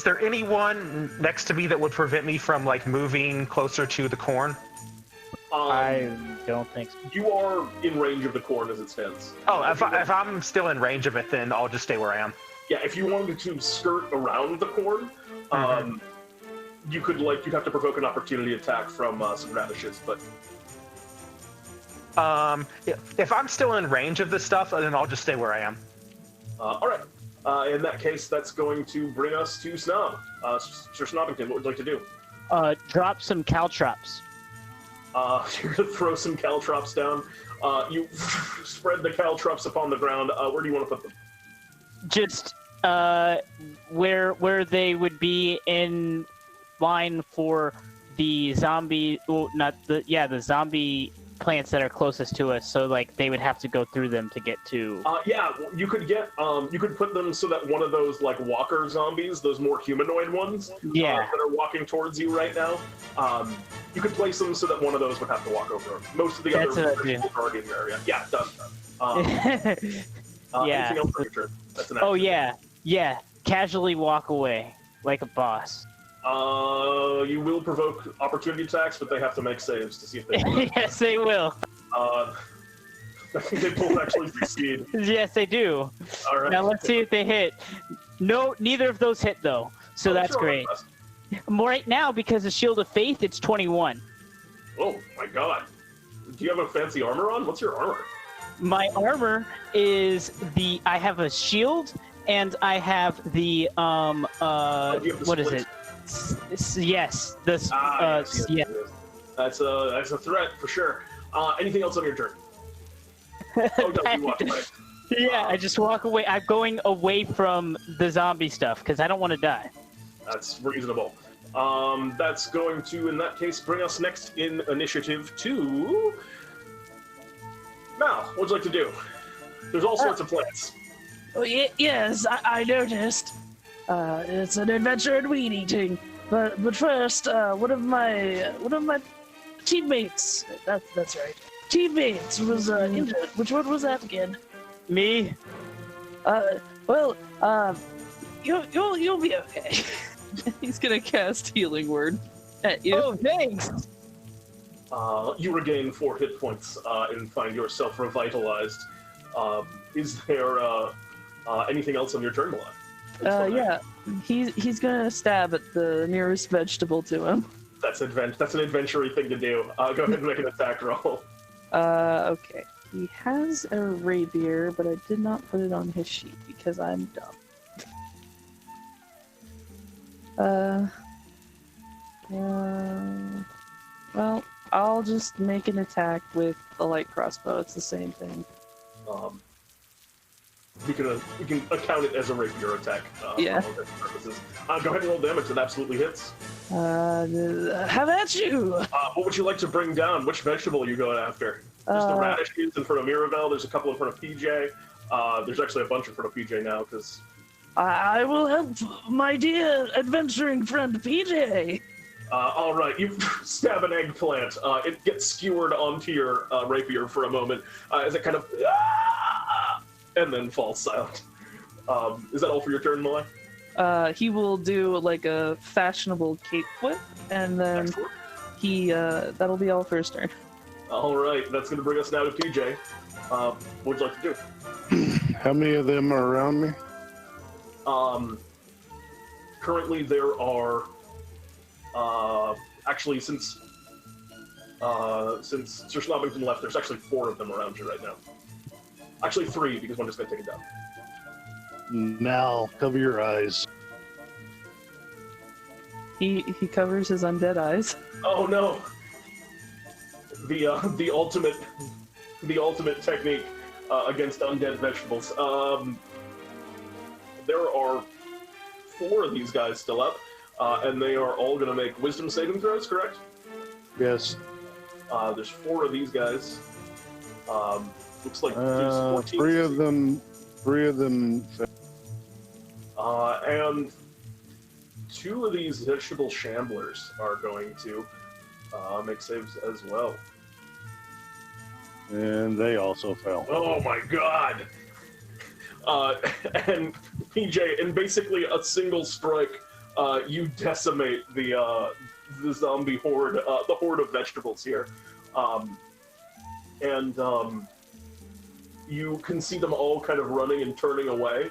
Speaker 4: there anyone next to me that would prevent me from like moving closer to the corn?
Speaker 6: I don't think so.
Speaker 1: You are in range of the corn as it stands.
Speaker 4: Oh, if I'm still in range of it, then I'll just stay where I am.
Speaker 1: Yeah, if you wanted to skirt around the corn, you'd have to provoke an opportunity attack from some radishes, but...
Speaker 4: if I'm still in range of this stuff, then I'll just stay where I am.
Speaker 1: Alright. In that case, that's going to bring us to Snob. Sir Snobbington, what would you like to do?
Speaker 6: Drop some caltrops.
Speaker 1: You're going to throw some caltrops down. You spread the caltrops upon the ground. Where do you want to put them?
Speaker 6: Just where they would be in line for the zombie, well, the zombie plants that are closest to us, so like they would have to go through them to get to.
Speaker 1: Yeah, you could put them so that one of those like walker zombies, those more humanoid ones, that are walking towards you right now, you could place them so that one of those would have to walk over them. Most of the other are already in your area. Yeah, done. Anything else on your turn? That's an action.
Speaker 6: Yeah. Casually walk away like a boss.
Speaker 1: You will provoke opportunity attacks, but they have to make saves to see if they hit.
Speaker 6: Yes, they will.
Speaker 1: I think they both actually succeed.
Speaker 6: Yes, they do.
Speaker 1: All right.
Speaker 6: Now let's see if they hit. No, neither of those hit though, so that's great. Right now, because of Shield of Faith, it's 21.
Speaker 1: Oh my god. Do you have a fancy armor on? What's your armor?
Speaker 6: My armor is I have a shield, and I have the what is it? Yes, this.
Speaker 1: Yes. That's a threat for sure. Anything else on your turn? Oh, no, you walk away.
Speaker 6: Yeah, I just walk away. I'm going away from the zombie stuff because I don't want to die.
Speaker 1: That's reasonable. That's going to, in that case, bring us next in initiative to Mal. What'd you like to do? There's all sorts of plans.
Speaker 3: Oh, yes, I noticed. It's an adventure in weed eating. But first, one of my teammates. That's right. Teammates was injured. Which one was that again?
Speaker 6: Me.
Speaker 3: You'll be okay.
Speaker 5: He's gonna cast Healing Word at you.
Speaker 6: Oh, thanks.
Speaker 1: You regain 4 hit points and find yourself revitalized. Is there anything else on your turn left?
Speaker 5: Yeah. He's gonna stab at the nearest vegetable to him.
Speaker 1: That's an adventure-y thing to do. Go ahead and make an attack roll.
Speaker 5: Okay. He has a rapier, but I did not put it on his sheet because I'm dumb. Well, I'll just make an attack with the light crossbow. It's the same thing.
Speaker 1: We can account it as a rapier attack.
Speaker 5: Yeah.
Speaker 1: For all intents and purposes. Go ahead and roll damage. That absolutely hits.
Speaker 5: Have at you!
Speaker 1: What would you like to bring down? Which vegetable are you going after? There's the radishes in front of Mirabelle. There's a couple in front of PJ. There's actually a bunch in front of PJ now because.
Speaker 3: I will help my dear adventuring friend PJ.
Speaker 1: All right, you stab an eggplant. It gets skewered onto your rapier for a moment as it kind of and then falls silent. Is that all for your turn, Malay?
Speaker 5: He will do like a fashionable cape whip, and then
Speaker 1: Excellent.
Speaker 5: that'll be all for his turn.
Speaker 1: All right, that's going to bring us now to PJ. What would you like to do?
Speaker 2: How many of them are around me?
Speaker 1: Currently there are, actually since Sir Snobbington left, there's actually 4 of them around you right now. Actually 3, because one just got taken down.
Speaker 2: Now, cover your eyes.
Speaker 5: He covers his undead eyes.
Speaker 1: Oh no! The ultimate technique against undead vegetables. There are 4 of these guys still up, and they are all going to make wisdom saving throws, correct?
Speaker 2: Yes.
Speaker 1: There's 4 of these guys. Looks like there's 14.
Speaker 2: 3 of them.
Speaker 1: And 2 of these vegetable shamblers are going to make saves as well.
Speaker 2: And they also fell.
Speaker 1: Oh my god! And PJ, in basically a single strike, you decimate the zombie horde, the horde of vegetables here. You can see them all kind of running and turning away.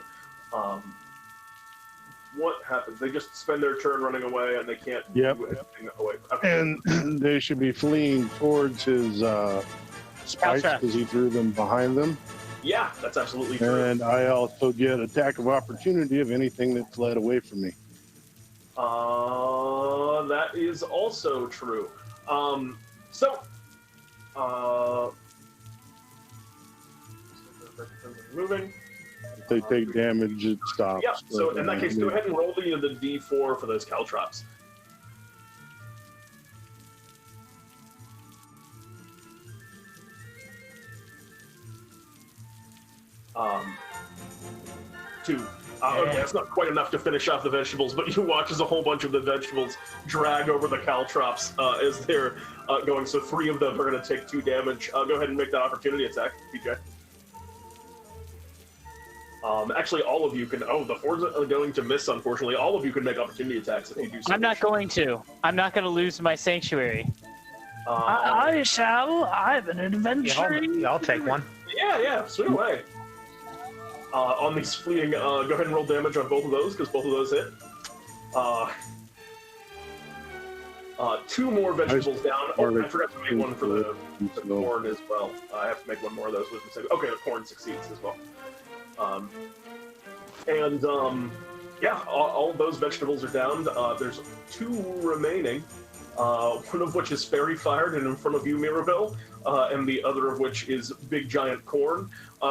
Speaker 1: What happens? They just spend their turn running away, and they can't do anything away. Okay.
Speaker 2: And they should be fleeing towards his spikes because he threw them behind them.
Speaker 1: Yeah, that's absolutely true.
Speaker 2: And I also get attack of opportunity of anything that fled away from me.
Speaker 1: That is also true. Moving.
Speaker 2: If they take damage, it stops.
Speaker 1: Yeah, so in that case, go ahead and roll the D4 for those caltrops. Two. Okay, that's not quite enough to finish off the vegetables, but you watch as a whole bunch of the vegetables drag over the caltrops as they're going. So 3 of them are going to take 2 damage. Go ahead and make that opportunity attack, PJ. Actually, all of you can. Oh, the 4's are going to miss, unfortunately. All of you can make opportunity attacks if you do so.
Speaker 6: I'm not going to. I'm not going to lose my sanctuary.
Speaker 3: I shall. I'm an adventurer.
Speaker 4: Yeah, I'll take one.
Speaker 1: Yeah, swing away. On these fleeing, go ahead and roll damage on both of those, because both of those hit. 2 more vegetables down. Oh, I forgot to make one for the corn as well. I have to make one more of those. Okay, the corn succeeds as well. Yeah, all of those vegetables are down. There's 2 remaining, one of which is fairy fired and in front of you, Mirabelle, and the other of which is big giant corn,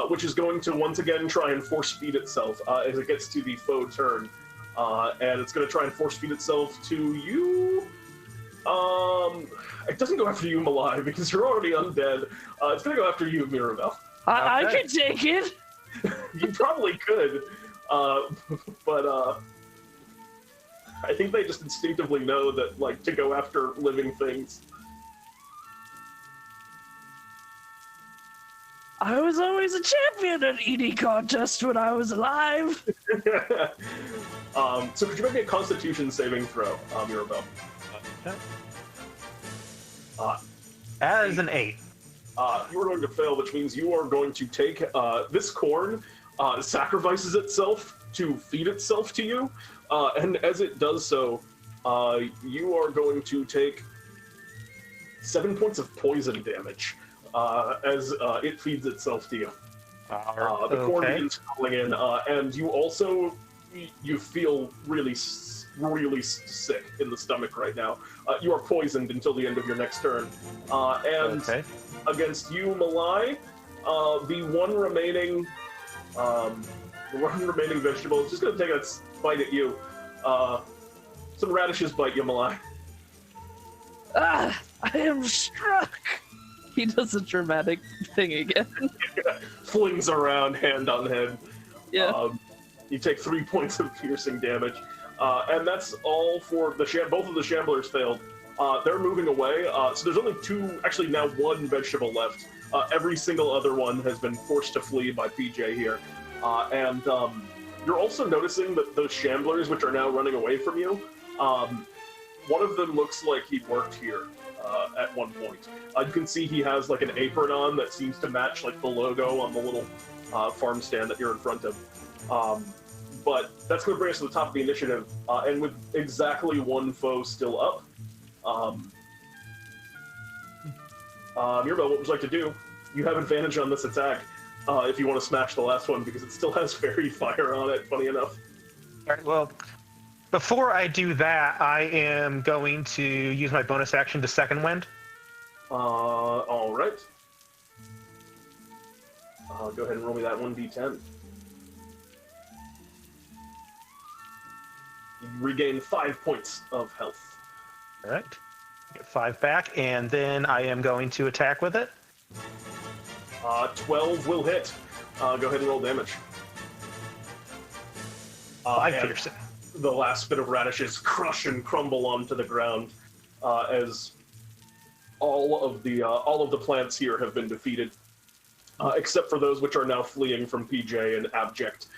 Speaker 1: which is going to once again try and force feed itself as it gets to the foe turn. And it's going to try and force feed itself to you. It doesn't go after you, Malai, because you're already undead. It's going to go after you, Mirabelle.
Speaker 3: I can take it.
Speaker 1: You probably could, but I think they just instinctively know that, like, to go after living things.
Speaker 3: I was always a champion at eating contest when I was alive.
Speaker 1: So could you make me a Constitution saving throw, Mirabelle?
Speaker 4: That is an 8.
Speaker 1: You are going to fail, which means you are going to take this corn, sacrifices itself to feed itself to you, and as it does so, you are going to take 7 points of poison damage as it feeds itself to you. The corn begins falling in, and you also you feel really sick in the stomach right now. You are poisoned until the end of your next turn. And against you, Malai, the one remaining vegetable is just going to take a bite at you. Some radishes bite you, Malai.
Speaker 5: Ah, I am struck. He does a dramatic thing again.
Speaker 1: Flings around, hand on head.
Speaker 5: Yeah.
Speaker 1: You take 3 points of piercing damage. And that's all for the both of the Shamblers failed. They're moving away. So there's only actually now one vegetable left. Every single other one has been forced to flee by PJ here. And you're also noticing that those Shamblers, which are now running away from you, one of them looks like he worked here at one point. You can see he has like an apron on that seems to match like the logo on the little farm stand that you're in front of. But that's going to bring us to the top of the initiative, and with exactly one foe still up. Mirabelle, what would you like to do? You have advantage on this attack if you want to smash the last one, because it still has fairy fire on it, funny enough.
Speaker 4: All right, well, before I do that, I am going to use my bonus action to second wind.
Speaker 1: All right. Go ahead and roll me that 1d10. You regain 5 points of health.
Speaker 4: All right. Get 5 back, and then I am going to attack with it.
Speaker 1: 12 will hit. Go ahead and roll damage.
Speaker 4: 5 piercing.
Speaker 1: The last bit of radishes crush and crumble onto the ground as all of the plants here have been defeated, except for those which are now fleeing from PJ in abject,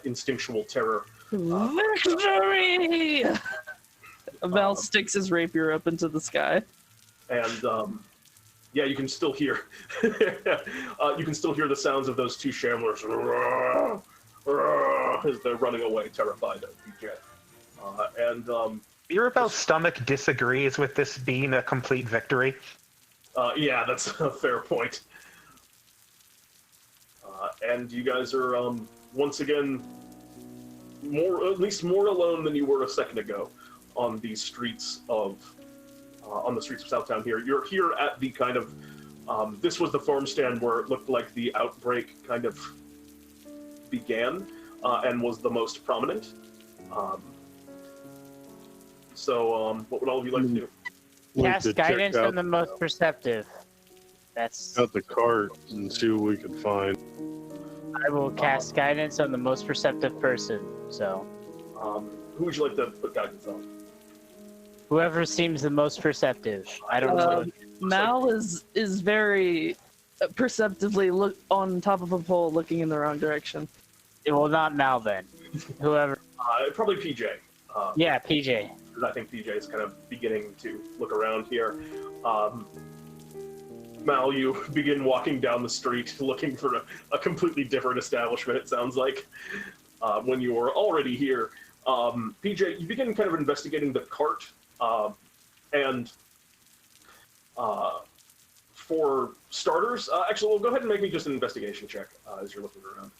Speaker 1: instinctual terror.
Speaker 5: Victory! Val sticks his rapier up into the sky.
Speaker 1: And yeah, you can still hear the sounds of those two Shamblers as they're running away, terrified of PJ.
Speaker 4: Mirabelle's stomach disagrees with this being a complete victory.
Speaker 1: Yeah, that's a fair point. And you guys are once again at least more alone than you were a second ago on the streets of Southtown. You're here at the kind of this was the farm stand where it looked like the outbreak kind of began and was the most prominent. So what would all of you like to do?
Speaker 6: Cast guidance on the most perceptive. That's.
Speaker 2: Out the cart and see what we can find.
Speaker 6: I will cast guidance on the most perceptive person. So.
Speaker 1: Who would you like to put guidance on?
Speaker 6: Whoever seems the most perceptive. I don't know.
Speaker 5: Mal is very perceptively on top of a pole, looking in the wrong direction.
Speaker 6: Well, not Mal then. Whoever.
Speaker 1: Probably PJ.
Speaker 6: Yeah, PJ.
Speaker 1: I think PJ is kind of beginning to look around here. Mal, you begin walking down the street looking for a completely different establishment, it sounds like, when you were already here. PJ, you begin kind of investigating the cart, and for starters, actually, well, go ahead and make me just an investigation check as you're looking around.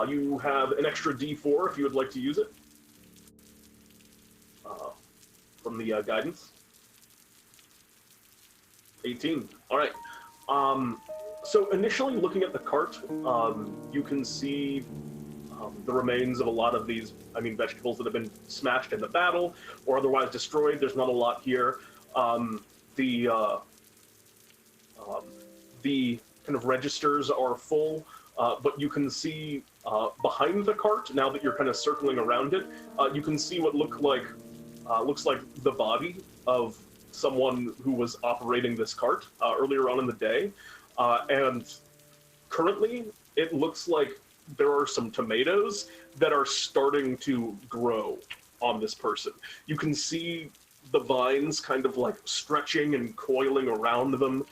Speaker 1: You have an extra D4 if you would like to use it from the guidance. 18. All right. So initially looking at the cart, you can see the remains of a lot of these, vegetables that have been smashed in the battle or otherwise destroyed. There's not a lot here. The kind of registers are full. But you can see behind the cart, now that you're kind of circling around it, you can see what looks like the body of someone who was operating this cart earlier on in the day. And currently, it looks like there are some tomatoes that are starting to grow on this person. You can see the vines kind of like stretching and coiling around them,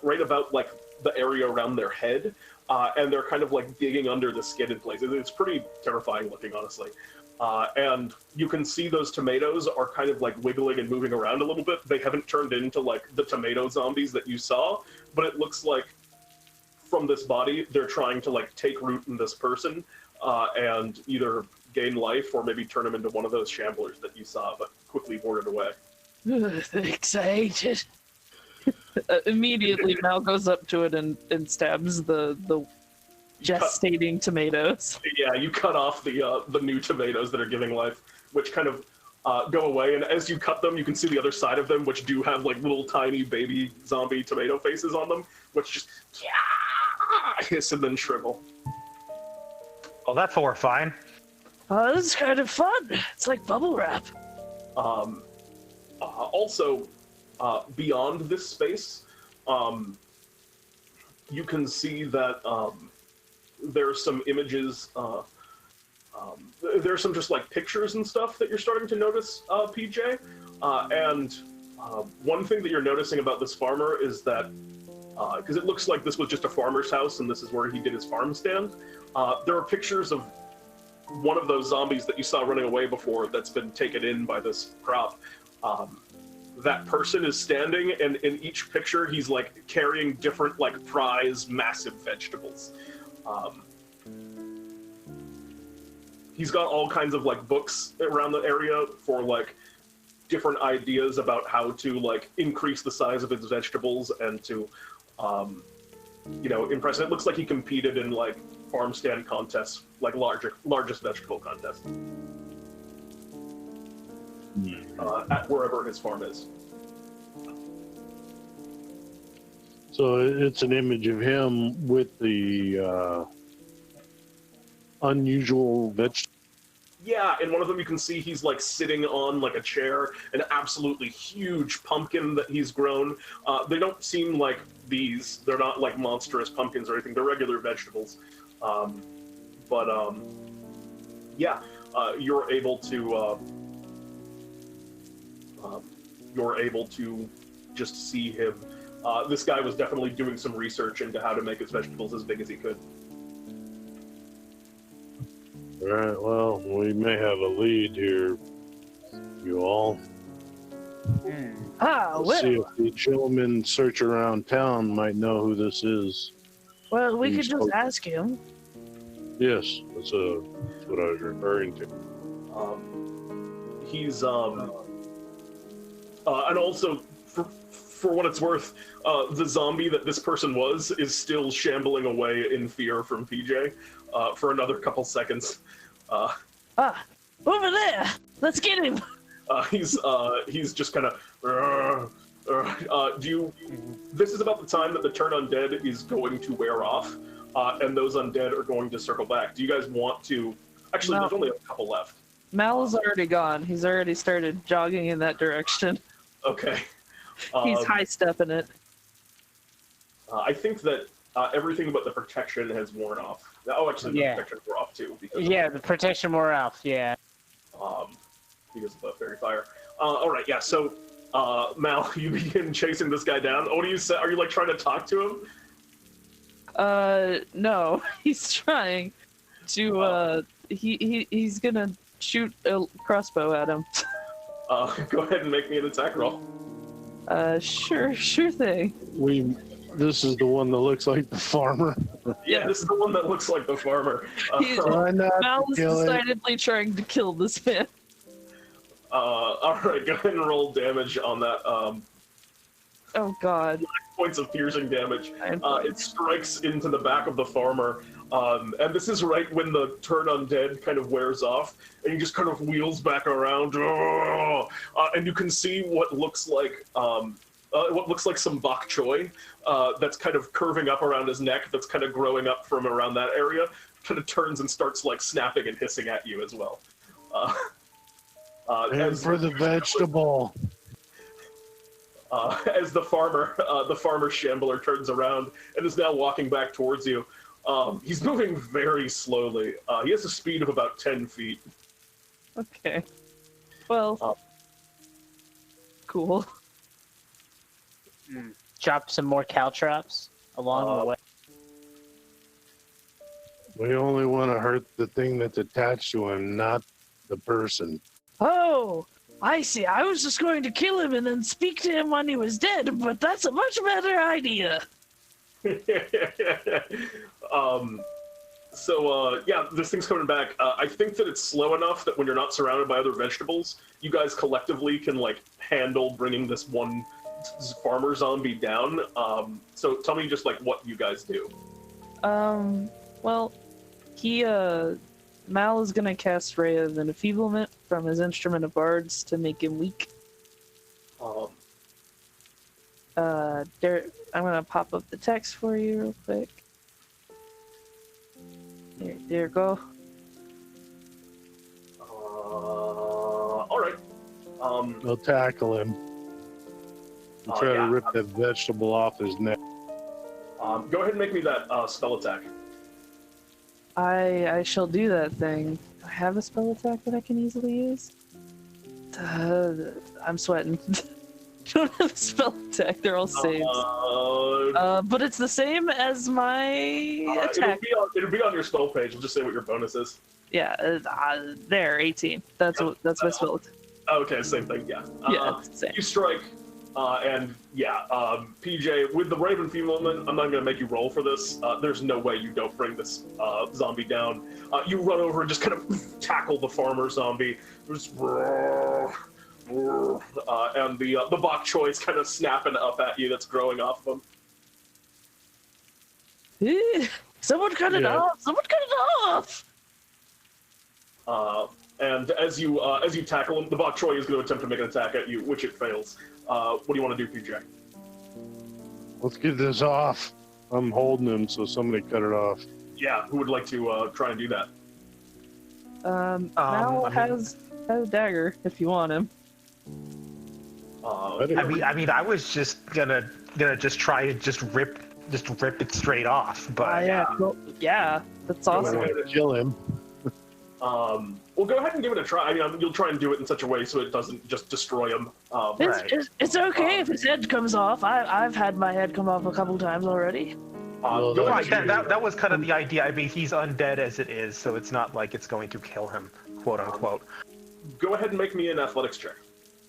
Speaker 1: right about like the area around their head. and they're kind of like digging under the skin in places. It's pretty terrifying looking, honestly. And you can see those tomatoes are kind of like wiggling and moving around a little bit. They haven't turned into like the tomato zombies that you saw, but it looks like from this body, they're trying to like take root in this person and either gain life or maybe turn him into one of those shamblers that you saw, but quickly warded away.
Speaker 5: Excited. Immediately, Mal goes up to it and stabs the gestating tomatoes.
Speaker 1: Yeah, you cut off the new tomatoes that are giving life, which kind of go away. And as you cut them, you can see the other side of them, which do have like little tiny baby zombie tomato faces on them, which just hiss and then shrivel.
Speaker 4: Oh, that's horrifying.
Speaker 3: This is kind of fun. It's like bubble wrap.
Speaker 1: Also, beyond this space, you can see that there's some images, there's some just like pictures and stuff that you're starting to notice, PJ. And one thing that you're noticing about this farmer is that, because it looks like this was just a farmer's house and this is where he did his farm stand, there are pictures of one of those zombies that you saw running away before that's been taken in by this crop. That person is standing, and in each picture, he's like carrying different like prize massive vegetables. He's got all kinds of like books around the area for like different ideas about how to like increase the size of his vegetables and to, you know, impress. It looks like he competed in like farm stand contests, like largest vegetable contest. At wherever his farm is.
Speaker 2: So it's an image of him with the unusual vegetable.
Speaker 1: Yeah, in one of them you can see he's like sitting on like a chair, an absolutely huge pumpkin that he's grown. They don't seem like these. They're not like monstrous pumpkins or anything. They're regular vegetables. Yeah, you're able to just see him. This guy was definitely doing some research into how to make his vegetables as big as he could.
Speaker 2: All right, well, we may have a lead here, you all.
Speaker 3: Well,
Speaker 2: See if the gentleman search around town might know who this is.
Speaker 3: well, we could just ask him.
Speaker 2: Yes, that's what I was referring to.
Speaker 1: He's and also for what it's worth, the zombie that this person was is still shambling away in fear from PJ for another couple seconds.
Speaker 3: Over there. Let's get him.
Speaker 1: He's just kind of. This is about the time that the turn undead is going to wear off, and those undead are going to circle back. Do you guys want to? Actually, there's only a couple left.
Speaker 5: Mal is already gone. He's already started jogging in that direction.
Speaker 1: Okay.
Speaker 5: He's high-stepping it.
Speaker 1: I think that everything but the protection has worn off. Oh, actually, the protection wore off too. Because
Speaker 6: the protection wore off. Yeah.
Speaker 1: Because of the fairy fire. All right. Yeah. So, Mal, you begin chasing this guy down. What do you say? Are you like trying to talk to him?
Speaker 5: No. He's trying to. He's gonna shoot a crossbow at him.
Speaker 1: Go ahead and make me an attack roll.
Speaker 5: Sure thing.
Speaker 2: This is the one that looks like the farmer.
Speaker 1: Yeah, this is the one that looks like the farmer.
Speaker 5: Mal is decidedly trying to kill this man.
Speaker 1: All right, go ahead and roll damage on that.
Speaker 5: Oh God.
Speaker 1: 5 points of piercing damage. It strikes into the back of the farmer. And this is right when the turn undead kind of wears off, and he just kind of wheels back around, and you can see what looks like some bok choy that's kind of curving up around his neck, that's kind of growing up from around that area, kind of turns and starts like snapping and hissing at you as well.
Speaker 2: And for the vegetable.
Speaker 1: As the farmer shambler turns around and is now walking back towards you. He's moving very slowly. He has a speed of about 10 feet.
Speaker 5: Okay. Well. Cool.
Speaker 6: Drop some more caltrops along the way.
Speaker 2: We only want to hurt the thing that's attached to him, not the person.
Speaker 3: Oh, I see. I was just going to kill him and then speak to him when he was dead, but that's a much better idea. Yeah, this thing's coming back. I think that it's slow enough that when you're not surrounded by other vegetables, you guys collectively can like handle bringing this one farmer zombie down. So tell me just like what you guys do.
Speaker 5: Well, Mal is gonna cast Ray of Enfeeblement from his Instrument of Bards to make him weak. I'm gonna pop up the text for you real quick. There you go.
Speaker 1: All right.
Speaker 2: I'll tackle him. I'll try to rip that vegetable off his neck.
Speaker 1: Go ahead and make me that spell attack.
Speaker 5: I shall do that thing. Do I have a spell attack that I can easily use? I'm sweating. I don't have a spell attack. They're all saves. But it's the same as my attack.
Speaker 1: It'll be on your spell page. We'll just say what your bonus is.
Speaker 5: Yeah, there, 18. That's my spell attack.
Speaker 1: Okay, same thing. Yeah.
Speaker 5: Yeah, it's the same.
Speaker 1: You strike, and yeah, PJ, with the Raven Enfeeblement, I'm not going to make you roll for this. There's no way you don't bring this zombie down. You run over and just kind of tackle the farmer zombie. Just, and the bok choy is kind of snapping up at you that's growing off of him.
Speaker 3: Someone cut it off! Someone cut it off!
Speaker 1: And as you tackle him, the bok choy is going to attempt to make an attack at you, which it fails. What do you want to do, PJ?
Speaker 2: Let's get this off. I'm holding him, so somebody cut it off.
Speaker 1: Yeah, who would like to try and do that?
Speaker 5: Mal has a dagger if you want him.
Speaker 4: I mean, I was just gonna just try to rip it straight off, but
Speaker 5: yeah, that's awesome.
Speaker 2: I'm gonna kill him.
Speaker 1: Well, go ahead and give it a try. I mean, you'll try and do it in such a way so it doesn't just destroy him.
Speaker 3: It's okay if his head comes off. I've had my head come off a couple times already.
Speaker 4: Right, that was kind of the idea. I mean, he's undead as it is, so it's not like it's going to kill him, quote unquote.
Speaker 1: Go ahead and make me an athletics check.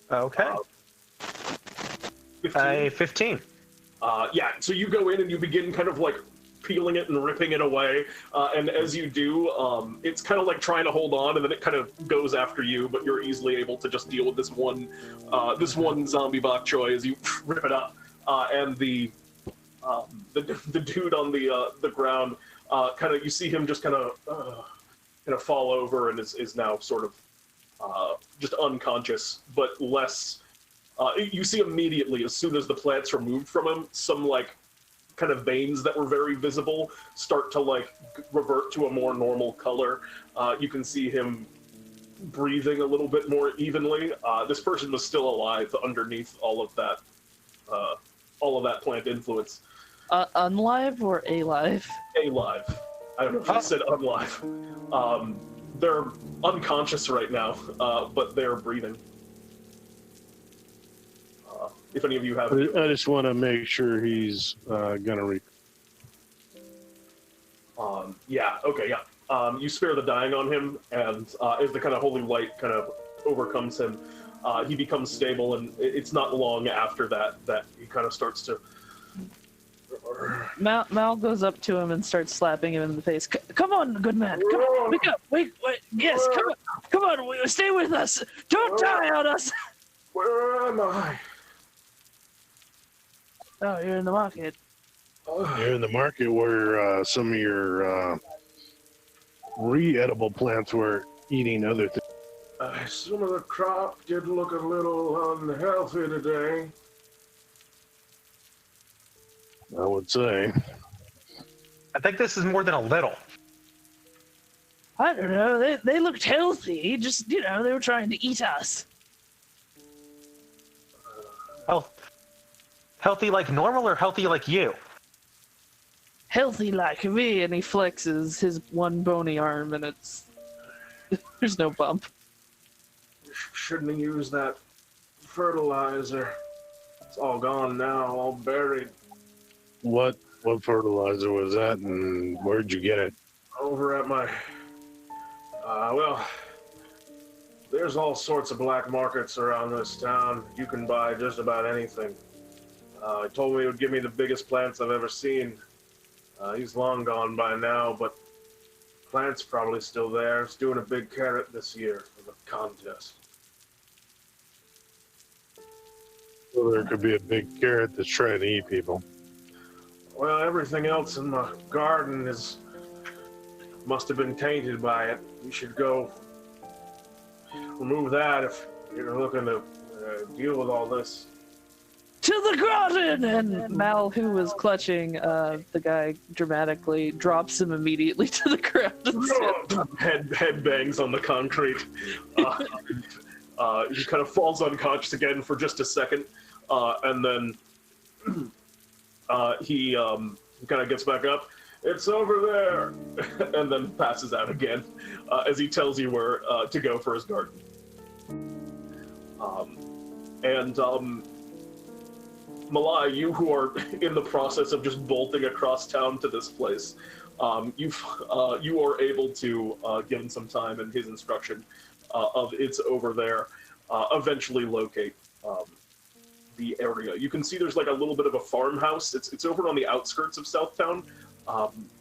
Speaker 4: Okay. 15.
Speaker 1: Yeah, so you go in and you begin kind of like peeling it and ripping it away, and as you do, it's kind of like trying to hold on, and then it kind of goes after you, but you're easily able to just deal with this one zombie bok choy as you rip it up, and the dude on the ground, kind of, you see him just kind of fall over and is now sort of just unconscious, but less. You see immediately, as soon as the plant's removed from him, some like kind of veins that were very visible start to like revert to a more normal color. You can see him breathing a little bit more evenly. This person was still alive underneath all of that plant influence.
Speaker 5: Unlive or alive?
Speaker 1: Alive. I don't know if I said unlive. They're unconscious right now, but they're breathing. If any of you have...
Speaker 2: I just want to make sure he's gonna
Speaker 1: yeah, okay, yeah. You spare the dying on him, and as the kind of holy light kind of overcomes him, he becomes stable, and it's not long after that he kind of starts to...
Speaker 5: Mal goes up to him and starts slapping him in the face. Come on, good man. Come on, wake up. Wait. Yes, come on. Stay with us. Don't die on us.
Speaker 1: Where am I?
Speaker 3: Oh, you're in the market.
Speaker 2: You're in the market where some of your re-edible plants were eating other things.
Speaker 1: Some of the crop did look a little unhealthy today.
Speaker 2: I would say.
Speaker 4: I think this is more than a little.
Speaker 3: I don't know. They looked healthy. Just, they were trying to eat us.
Speaker 4: Healthy like normal or healthy like you?
Speaker 3: Healthy like me.
Speaker 5: And he flexes his one bony arm, and there's no bump.
Speaker 1: Shouldn't have used that fertilizer. It's all gone now, all buried.
Speaker 2: What fertilizer was that, and where'd you get it?
Speaker 1: Over at my... well, there's all sorts of black markets around this town. You can buy just about anything. He told me he would give me the biggest plants I've ever seen. He's long gone by now, but plant's probably still there. He's doing a big carrot this year for the contest.
Speaker 2: Well, there could be a big carrot that's trying to eat people.
Speaker 1: Well, everything else in the garden must have been tainted by it. You should go remove that if you're looking to deal with all this.
Speaker 5: To the garden! And Mal, who was clutching the guy dramatically, drops him immediately to the ground.
Speaker 1: Head bangs on the concrete. He kind of falls unconscious again for just a second, and then he kind of gets back up. It's over there, and then passes out again as he tells you where to go for his garden. Malai, you who are in the process of just bolting across town to this place, you are able to, given some time and his instruction of it's over there, eventually locate the area. You can see there's like a little bit of a farmhouse. It's over on the outskirts of Southtown.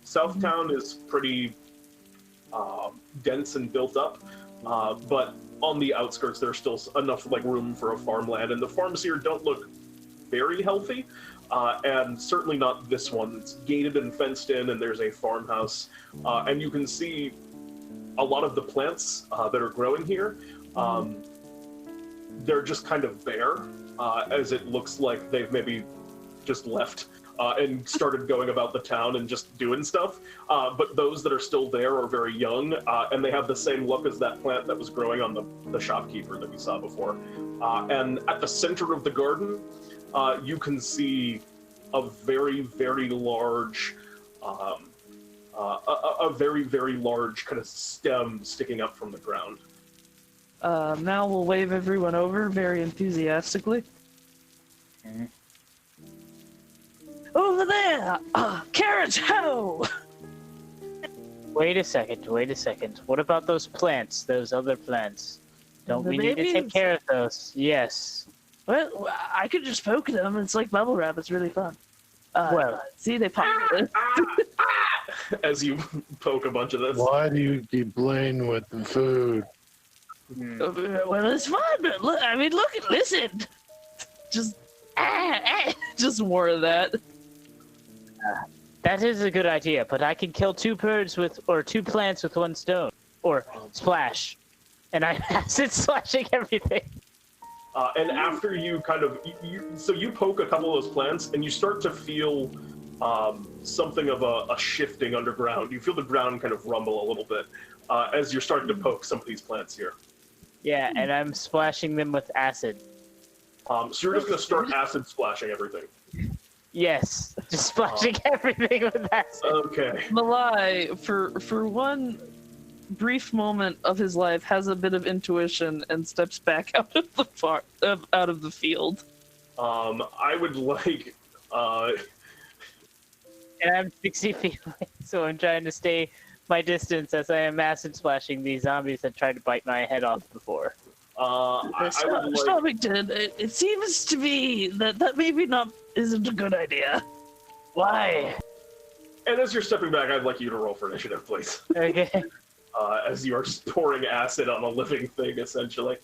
Speaker 1: Southtown is pretty dense and built up, but on the outskirts there's still enough like room for a farmland, and the farms here don't look very healthy, and certainly not this one. It's gated and fenced in, and there's a farmhouse, and you can see a lot of the plants that are growing here. They're just kind of bare, as it looks like they've maybe just left and started going about the town and just doing stuff. But those that are still there are very young, and they have the same look as that plant that was growing on the shopkeeper that we saw before. And at the center of the garden, you can see a very, very large, a very, very large kind of stem sticking up from the ground.
Speaker 5: Mal will wave everyone over very enthusiastically. Over there! Carrots, ho!
Speaker 6: Wait a second. What about those plants, those other plants? Don't we need to take care of those? Yes.
Speaker 5: Well, I could just poke them. It's like bubble wrap. It's really fun.
Speaker 6: Well,
Speaker 5: see, they pop.
Speaker 1: As you poke a bunch of this.
Speaker 2: Why do you keep playing with the food?
Speaker 5: Well, it's fun. Look, I mean, look, listen. Just more of that.
Speaker 6: That is a good idea, but I can kill two plants with one stone, or splash, and I'm acid splashing everything.
Speaker 1: And after you kind of, so you poke a couple of those plants, and you start to feel something of a shifting underground. You feel the ground kind of rumble a little bit as you're starting to poke some of these plants here.
Speaker 6: Yeah, and I'm splashing them with acid.
Speaker 1: So you're just going to start acid splashing everything.
Speaker 6: Yes, just splashing everything with acid.
Speaker 1: Okay.
Speaker 5: Malai, for one brief moment of his life, has a bit of intuition and steps back out of the field.
Speaker 1: I would like.
Speaker 6: And I'm 60 feet away, so I'm trying to stay my distance as I am acid splashing these zombies that tried to bite my head off before.
Speaker 1: I would like.
Speaker 5: Snobbington, it seems to me that maybe not isn't a good idea.
Speaker 6: Why?
Speaker 1: And as you're stepping back, I'd like you to roll for initiative, please.
Speaker 6: Okay.
Speaker 1: As you are pouring acid on a living thing, essentially.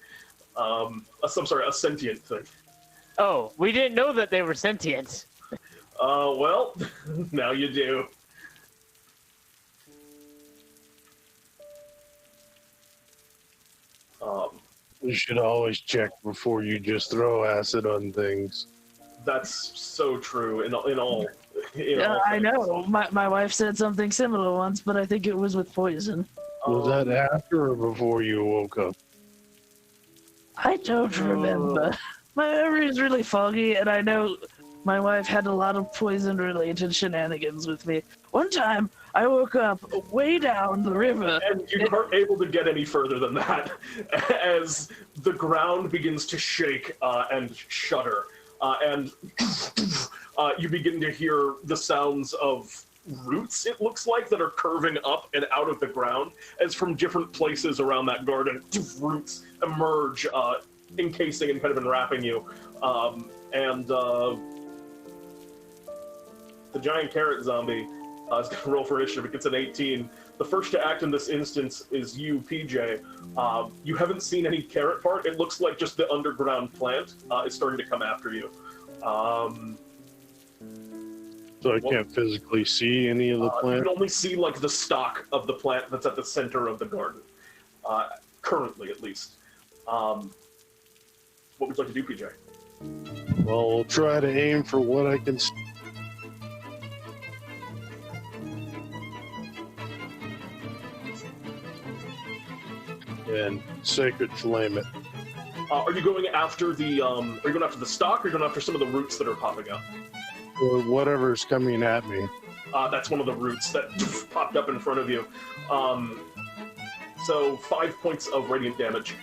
Speaker 1: I'm sorry, a sentient thing.
Speaker 6: Oh, we didn't know that they were sentient.
Speaker 1: Well, now you do.
Speaker 2: You should always check before you just throw acid on things.
Speaker 1: That's so true in all.
Speaker 5: I know. My wife said something similar once, but I think it was with poison.
Speaker 2: Was that after or before you woke up?
Speaker 5: I don't remember. My memory is really foggy, and I know my wife had a lot of poison-related shenanigans with me. One time, I woke up way down the river.
Speaker 1: And you aren't able to get any further than that as the ground begins to shake and shudder. And you begin to hear the sounds of roots, it looks like, that are curving up and out of the ground, as from different places around that garden, roots emerge, encasing and kind of enwrapping you. The giant carrot zombie is going to roll for initiative. It gets an 18. The first to act in this instance is you, PJ. You haven't seen any carrot part. It looks like just the underground plant is starting to come after you.
Speaker 2: So I can't physically see any of the
Speaker 1: You
Speaker 2: plant?
Speaker 1: can only see like the stalk of the plant that's at the center of the garden, currently at least. What would you like to do, PJ?
Speaker 2: Well, we'll try to aim for what I can see. And Sacred Flame it.
Speaker 1: Are you going after the stalk, or are you going after some of the roots that are popping up?
Speaker 2: Or whatever's coming at me.
Speaker 1: That's one of the roots that popped up in front of you. So 5 points of radiant damage.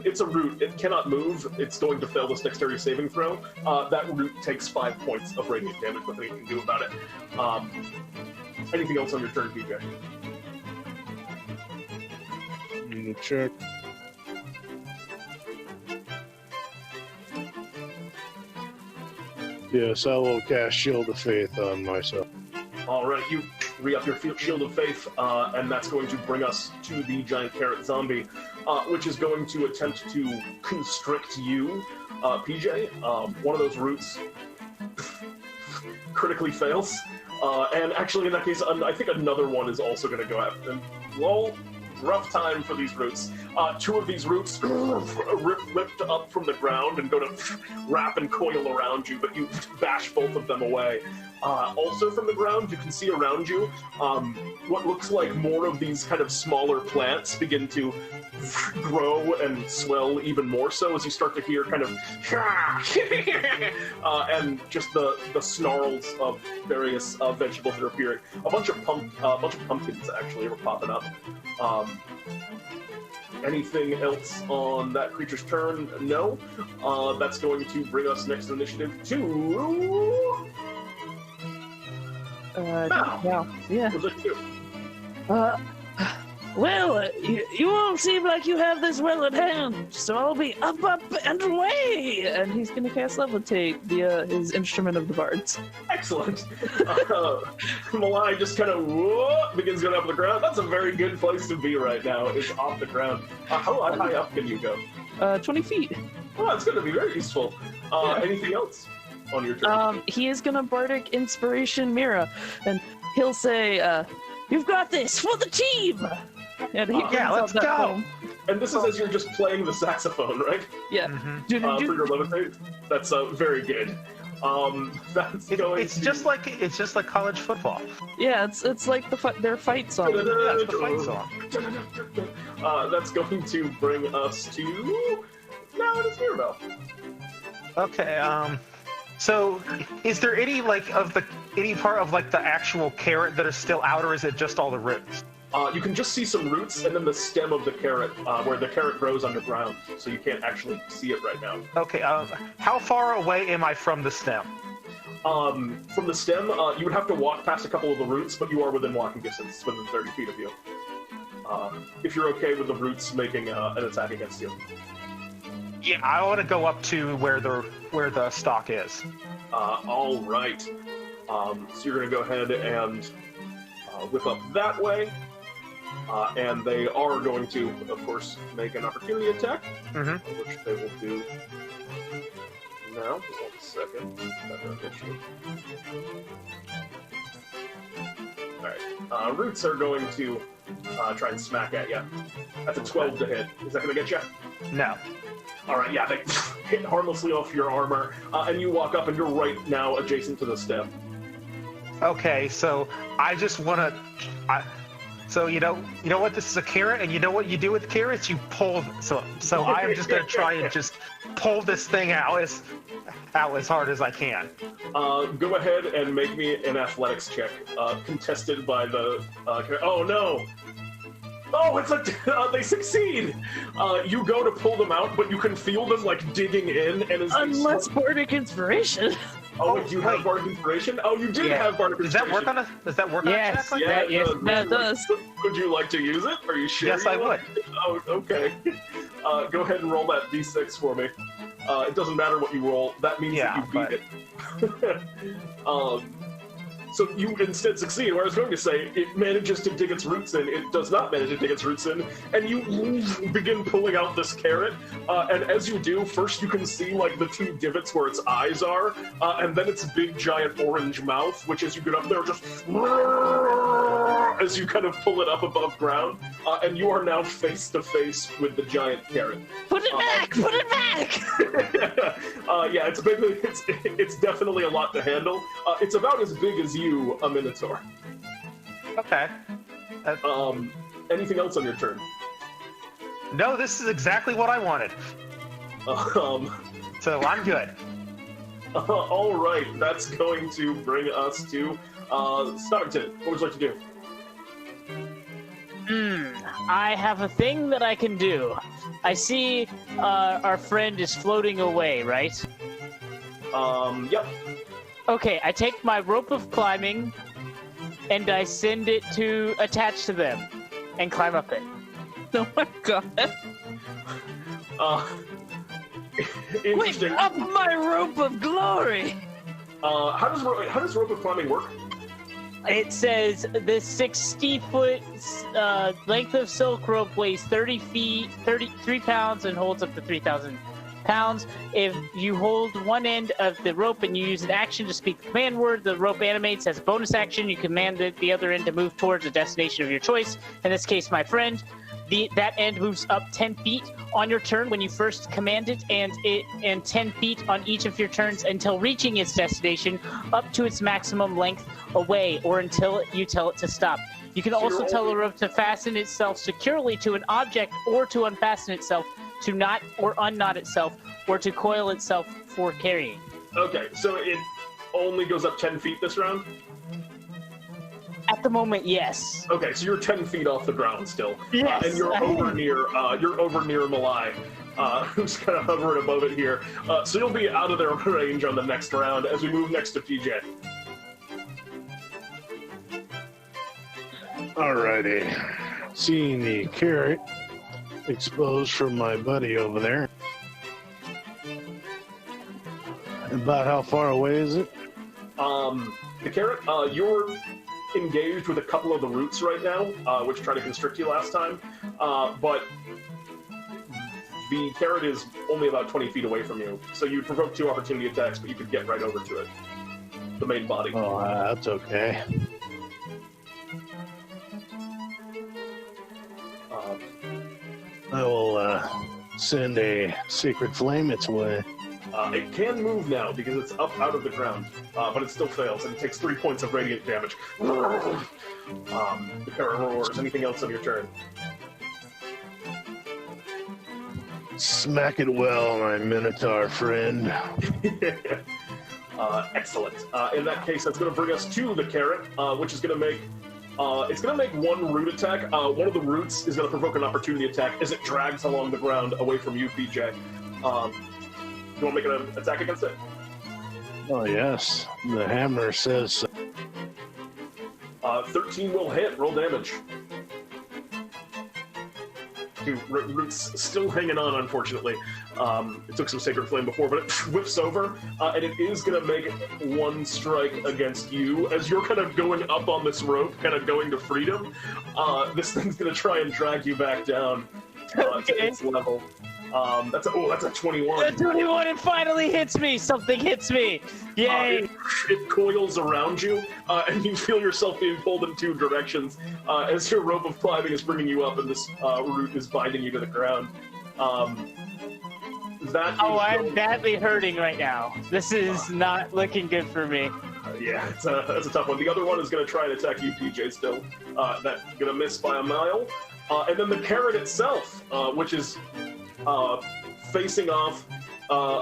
Speaker 1: It's a root. It cannot move. It's going to fail this dexterity saving throw. That root takes 5 points of radiant damage. Nothing you can do about it. Anything else on your turn, PJ?
Speaker 2: Check. Yes, I will cast Shield of Faith on myself.
Speaker 1: All right, you re-up your Shield of Faith, and that's going to bring us to the giant carrot zombie, which is going to attempt to constrict you, PJ. One of those roots critically fails, and actually in that case, I think another one is also going to go after them. Lol. Rough time for these roots. Two of these roots ripped up from the ground and go to wrap and coil around you, but you bash both of them away. Also from the ground, you can see around you what looks like more of these kind of smaller plants begin to grow and swell even more so as you start to hear kind of and just the snarls of various vegetables that are appearing. A bunch of pumpkins actually are popping up. Anything else on that creature's turn? No. That's going to bring us next initiative to...
Speaker 5: Wow. Yeah.
Speaker 1: What would you do?
Speaker 5: Well, you all seem like you have this well at hand, so I'll be up, and away! And he's gonna cast Levitate via his Instrument of the Bards.
Speaker 1: Excellent. Malai just kind of begins going up the ground. That's a very good place to be right now. It's off the ground. How high up can you go?
Speaker 5: 20 feet.
Speaker 1: Oh, it's going to be very useful. Anything else on your turn?
Speaker 5: He is gonna Bardic Inspiration Mira, and he'll say, "You've got this for the team!" And he
Speaker 4: yeah, let's go!
Speaker 5: Home.
Speaker 1: And this is as you're just playing the saxophone, right?
Speaker 5: Yeah.
Speaker 1: For your levitate? That's very good.
Speaker 4: It's just like college football.
Speaker 5: Yeah, it's like their fight song.
Speaker 4: Yeah, it's the fight song.
Speaker 1: That's going to bring us to... Now it is Mirabelle.
Speaker 4: Okay, so is there any part of the actual carrot that is still out, or is it just all the roots?
Speaker 1: You can just see some roots and then the stem of the carrot, where the carrot grows underground, so you can't actually see it right now.
Speaker 4: Okay, how far away am I from the stem?
Speaker 1: From the stem, you would have to walk past a couple of the roots, but you are within walking distance, within 30 feet of you. If you're okay with the roots making an attack against you.
Speaker 4: Yeah, I want to go up to where the stalk is.
Speaker 1: All right. So you're going to go ahead and whip up that way. And they are going to, of course, make an opportunity attack, which they will do now. Just 1 second. Alright. Roots are going to try and smack at you. That's a 12 to hit. Is that going to get you?
Speaker 4: No.
Speaker 1: Alright, yeah, they hit harmlessly off your armor, and you walk up and you're right now adjacent to the stem.
Speaker 4: Okay, so I just want to... So you know what? This is a carrot, and you know what you do with carrots? You pull. So I am just gonna try and just pull this thing out as hard as I can.
Speaker 1: Go ahead and make me an athletics check, contested by the. Oh no! Oh, they succeed! You go to pull them out, but you can feel them, like, digging in, and as
Speaker 5: Unless Bardic Inspiration.
Speaker 1: Oh, do you have Bardic Inspiration? Oh, you did have Bardic Inspiration.
Speaker 4: Does that work on a check like that?
Speaker 6: Yes,
Speaker 5: it does.
Speaker 1: Would you like to use it? Are you sure?
Speaker 4: Yes, I would.
Speaker 1: Oh, okay. Go ahead and roll that d6 for me. It doesn't matter what you roll. That means that you beat it. So you instead succeed. Where I was going to say, it manages to dig its roots in. It does not manage to dig its roots in. And you begin pulling out this carrot. And as you do, first you can see like the two divots where its eyes are. And then its big giant orange mouth, which as you get up there just as you kind of pull it up above ground. And you are now face to face with the giant carrot.
Speaker 5: Put it back! Put it back!
Speaker 1: Yeah, it's definitely a lot to handle. It's about as big as you, a Minotaur.
Speaker 4: Okay.
Speaker 1: Anything else on your turn?
Speaker 4: No, this is exactly what I wanted. So I'm good.
Speaker 1: All right, that's going to bring us to Snobbington. What would you like to do?
Speaker 6: I have a thing that I can do. I see our friend is floating away, right?
Speaker 1: Yep.
Speaker 6: Okay, I take my rope of climbing and I send it to attach to them and climb up it.
Speaker 5: Oh my god.
Speaker 1: Interesting.
Speaker 5: Wait, up my rope of glory!
Speaker 1: How does rope of climbing work?
Speaker 6: It says the 60-foot length of silk rope weighs 33 pounds, and holds up to 3,000 pounds. If you hold one end of the rope and you use an action to speak the command word, the rope animates as a bonus action. You command the other end to move towards a destination of your choice. In this case, my friend. That end moves up 10 feet on your turn when you first command it, and 10 feet on each of your turns until reaching its destination, up to its maximum length away, or until you tell it to stop. You can also tell the rope to fasten itself securely to an object, or to unfasten itself, to knot or unknot itself, or to coil itself for carrying.
Speaker 1: Okay, so it only goes up 10 feet this round?
Speaker 6: At the moment, yes.
Speaker 1: Okay, so you're 10 feet off the ground still.
Speaker 6: Yes.
Speaker 1: And you're over near Malai, who's kind of hovering above it here. So you'll be out of their range on the next round as we move next to PJ.
Speaker 2: Alrighty. Seeing the carrot exposed from my buddy over there. About how far away is it?
Speaker 1: The carrot, you're engaged with a couple of the roots right now, which tried to constrict you last time, but the carrot is only about 20 feet away from you, so you'd provoke 2 opportunity attacks, but you could get right over to it. The main body.
Speaker 2: Oh, that's okay. I will send a sacred flame its way.
Speaker 1: It can move now because it's up out of the ground, but it still fails, and it takes 3 points of radiant damage. The carrot roars. Anything else on your turn?
Speaker 2: Smack it well, my Minotaur friend.
Speaker 1: Excellent. In that case, that's going to bring us to the carrot, which is going to make... it's going to make 1 root attack. One of the roots is going to provoke an opportunity attack as it drags along the ground away from you, PJ. You want to make an attack against it?
Speaker 2: Oh, yes. The hammer says so.
Speaker 1: 13 will hit. Roll damage. Dude, Root's still hanging on, unfortunately. It took some Sacred Flame before, but it whips over, and it is going to make 1 strike against you. As you're kind of going up on this rope, kind of going to freedom, this thing's going to try and drag you back down to its level. That's a 21.
Speaker 6: A 21, it finally hits me! Something hits me! Yay!
Speaker 1: It coils around you, and you feel yourself being pulled in 2 directions as your rope of climbing is bringing you up and this root is binding you to the ground.
Speaker 6: I'm badly hurting right now. This is not looking good for me.
Speaker 1: Yeah, that's a tough one. The other one is going to try and attack you, PJ, still. That's going to miss by a mile. And then the carrot itself, which is... facing off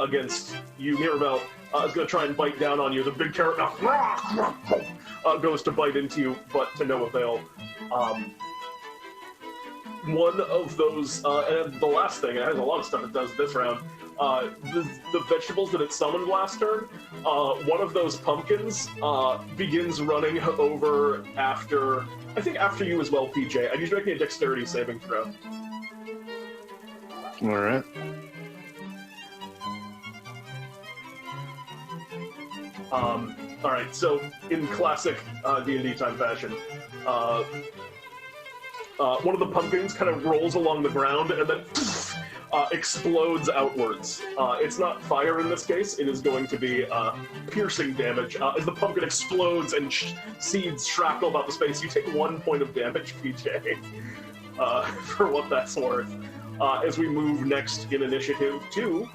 Speaker 1: against you, Mirabelle, is going to try and bite down on you. The big carrot now goes to bite into you, but to no avail. one of those, and the last thing, it has a lot of stuff it does this round, the vegetables that it summoned last turn, one of those pumpkins begins running over after, I think after you as well, PJ. I need you to make me a dexterity saving throw.
Speaker 2: All right.
Speaker 1: Alright, so in classic DnDTime fashion, one of the pumpkins kind of rolls along the ground and then explodes outwards. It's not fire in this case, it is going to be piercing damage. As the pumpkin explodes and seeds shrapnel about the space, you take 1 point of damage, PJ, for what that's worth. As we move next in initiative to...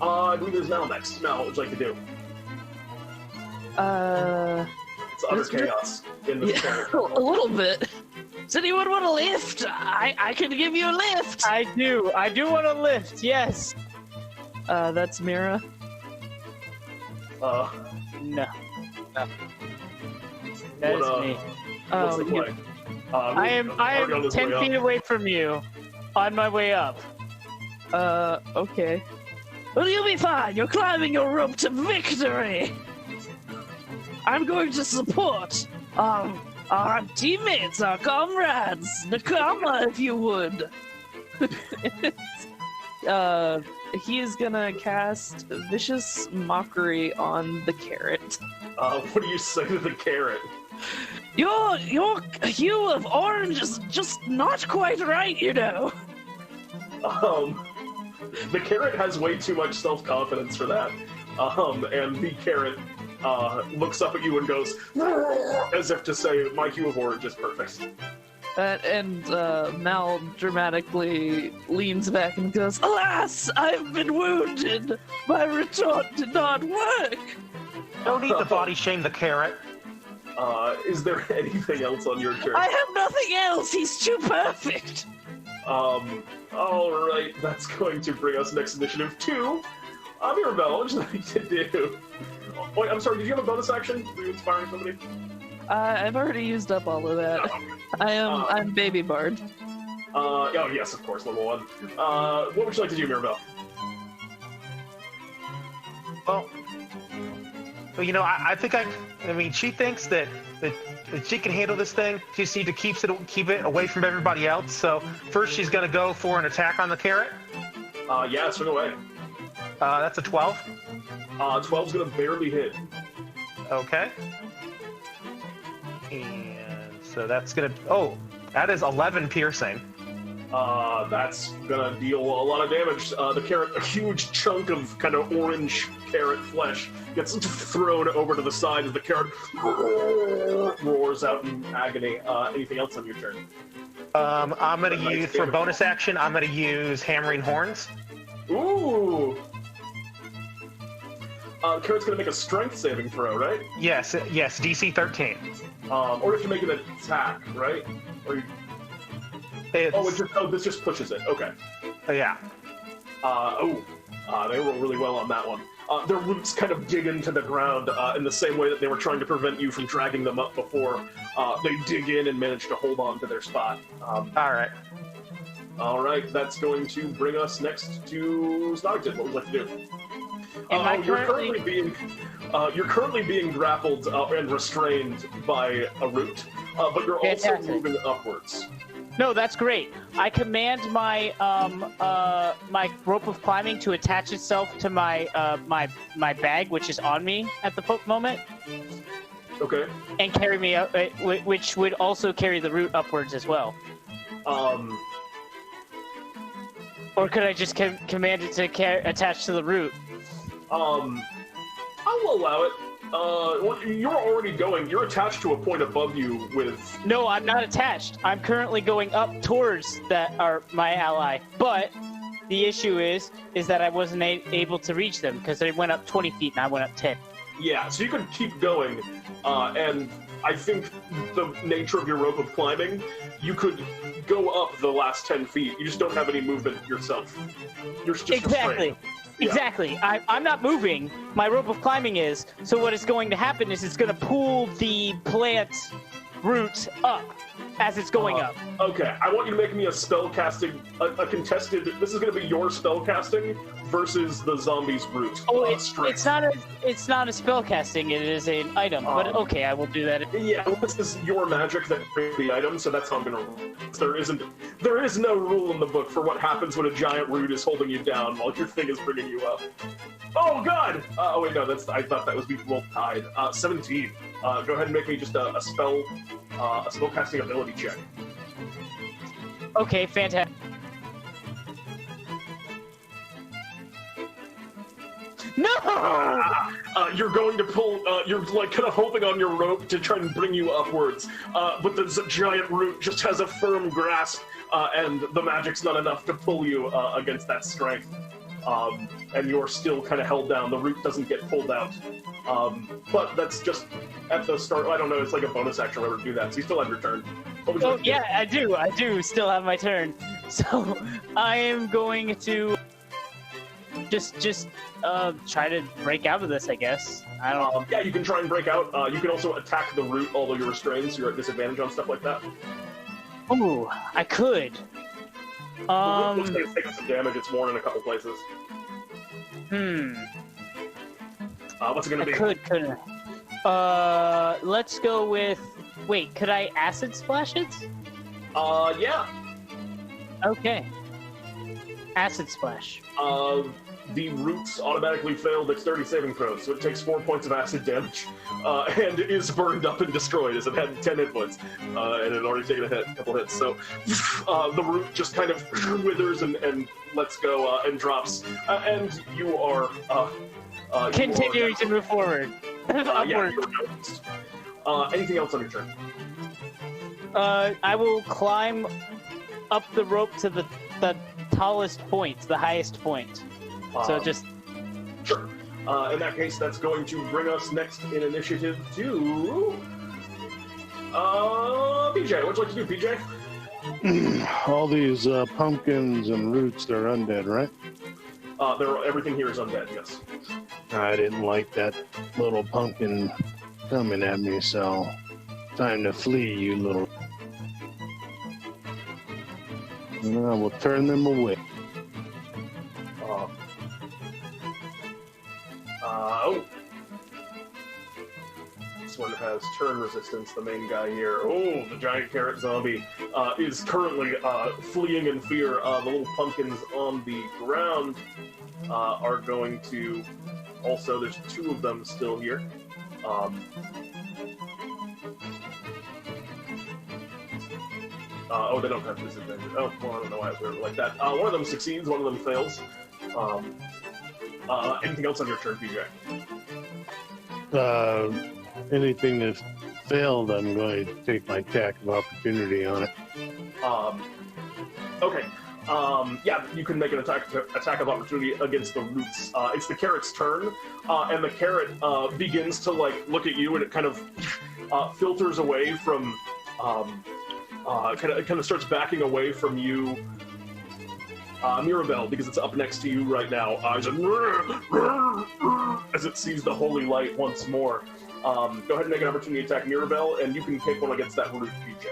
Speaker 1: I believe it is Mel next. Mel, what would you like to do? It's utter chaos in the chair.
Speaker 5: A little bit. Does anyone want a lift? I can give you a lift.
Speaker 6: I do want a lift, yes.
Speaker 5: That's Mira.
Speaker 6: No. That is me.
Speaker 1: What's the play?
Speaker 6: I am 10 feet away from you, on my way up.
Speaker 5: Okay. Well, you'll be fine. You're climbing your rope to victory. I'm going to support our teammates, our comrades. Nakama, if you would. He is gonna cast Vicious Mockery on the carrot.
Speaker 1: What do you say to the carrot?
Speaker 5: Your hue of orange is just not quite right, you know.
Speaker 1: The carrot has way too much self-confidence for that. And the carrot looks up at you and goes, as if to say, my hue of orange is perfect.
Speaker 5: And Mal dramatically leans back and goes, "Alas, I've been wounded. My retort did not work."
Speaker 4: Don't need to body shame the carrot.
Speaker 1: Is there anything else on your turn?
Speaker 5: I have nothing else. He's too perfect.
Speaker 1: Alright, that's going to bring us next initiative to Mirabelle. What would you like to do? Wait, I'm sorry, did you have a bonus action? Were you inspiring somebody?
Speaker 5: I've already used up all of that. I'm Baby Bard.
Speaker 1: Oh yes, of course, level 1. What would you like to do, Mirabelle?
Speaker 4: Well, you know, I think I mean, she thinks that she can handle this thing. She just needs to keep it away from everybody else. So first, she's gonna go for an attack on the carrot.
Speaker 1: Yeah, swing away.
Speaker 4: That's a 12.
Speaker 1: 12's gonna barely hit.
Speaker 4: Okay. And so that's gonna. Oh, that is 11 piercing.
Speaker 1: That's gonna deal a lot of damage. The carrot, a huge chunk of kind of orange carrot flesh, gets thrown over to the side as the carrot roars out in agony. Anything else on your turn?
Speaker 4: I'm gonna use, for bonus action, I'm gonna use Hammering Horns.
Speaker 1: Ooh! The carrot's gonna make a strength saving throw, right?
Speaker 4: Yes, DC 13.
Speaker 1: Or you have to make an attack, right? Or you... this just pushes it. Okay.
Speaker 4: Yeah.
Speaker 1: They roll really well on that one. Their roots kind of dig into the ground in the same way that they were trying to prevent you from dragging them up before. They dig in and manage to hold on to their spot.
Speaker 4: All right.
Speaker 1: All right, that's going to bring us next to Snobbington. What would you like to do? You're currently being grappled and restrained by a root, but you're also moving upwards.
Speaker 6: No, that's great. I command my my rope of climbing to attach itself to my my bag, which is on me at the moment.
Speaker 1: Okay.
Speaker 6: And carry me up, which would also carry the root upwards as well. Or could I just command it to attach to the root?
Speaker 1: I'll allow it. You're already going. You're attached to a point above you with...
Speaker 6: No, I'm not attached. I'm currently going up towards my ally. But the issue is that I wasn't able to reach them because they went up 20 feet and I went up 10.
Speaker 1: Yeah, so you can keep going. And I think the nature of your rope of climbing, you could go up the last 10 feet. You just don't have any movement yourself. You're just
Speaker 6: exactly.
Speaker 1: Restrained.
Speaker 6: Exactly. I'm not moving. My rope of climbing is. So what is going to happen is it's going to pull the plant roots up. as it's going up.
Speaker 1: Okay, I want you to make me a spell casting, a contested. This is going to be your spell casting versus the zombie's root.
Speaker 6: Oh, it's not a spell casting. It is an item. But okay, I will do that.
Speaker 1: Yeah, this is your magic that creates the item, so that's how I'm going to roll. There is no rule in the book for what happens when a giant root is holding you down while your thing is bringing you up. Oh God! Oh wait, no, I thought that was we rolled tied. 17. Go ahead and make me just a spell casting ability check.
Speaker 6: Okay, fantastic. No!
Speaker 1: You're going to pull. You're like kind of holding on your rope to try and bring you upwards, but the giant root just has a firm grasp, and the magic's not enough to pull you against that strength. And you're still kind of held down. The root doesn't get pulled out. But that's just at the start. I don't know. It's like a bonus action whenever to do that. So you still have your turn.
Speaker 6: Oh yeah, I do. I do still have my turn. So I am going to just try to break out of this, I guess. I don't.
Speaker 1: Yeah, you can try and break out. You can also attack the root, although you're restrained, so you're at disadvantage on stuff like that.
Speaker 6: Ooh, I could.
Speaker 1: The root looks like it's taking some damage. It's worn in a couple places. What's it gonna be?
Speaker 6: Couldn't. Let's go with. Wait, could I acid splash it?
Speaker 1: Yeah.
Speaker 6: Okay. Acid splash.
Speaker 1: The roots automatically fail dexterity saving throws, so it takes 4 points of acid damage, and is burned up and destroyed as it had 10 hit points, and it had already taken a couple hits. So the root just kind of withers and lets go and drops, and you are
Speaker 6: continuing to move forward.
Speaker 1: Yeah, anything else on your turn?
Speaker 6: I will climb up the rope to the tallest point, the highest point. So just...
Speaker 1: Sure. In that case, that's going to bring us next in initiative to... PJ. What'd you like to do, PJ?
Speaker 2: All these pumpkins and roots, they're undead, right?
Speaker 1: Everything here is undead, yes.
Speaker 2: I didn't like that little pumpkin coming at me, so time to flee, you little... And I will turn them away.
Speaker 1: This one has turn resistance, the main guy here. Oh, the giant carrot zombie is currently fleeing in fear. The little pumpkins on the ground are going to... Also, there's 2 of them still here. Oh, they don't have disadvantage. Oh, well, I don't know why they're like that. One of them succeeds, one of them fails. Anything else on your turn, PJ?
Speaker 2: Anything that failed, I'm going to take my attack of opportunity on it.
Speaker 1: Okay. Yeah, you can make an attack of opportunity against the roots. It's the carrot's turn, and the carrot begins to like look at you, and it kind of filters away from, kind of starts backing away from you, Mirabelle, because it's up next to you right now. As it sees the holy light once more. Go ahead and make an opportunity attack, Mirabelle, and you can take one against that root, PJ.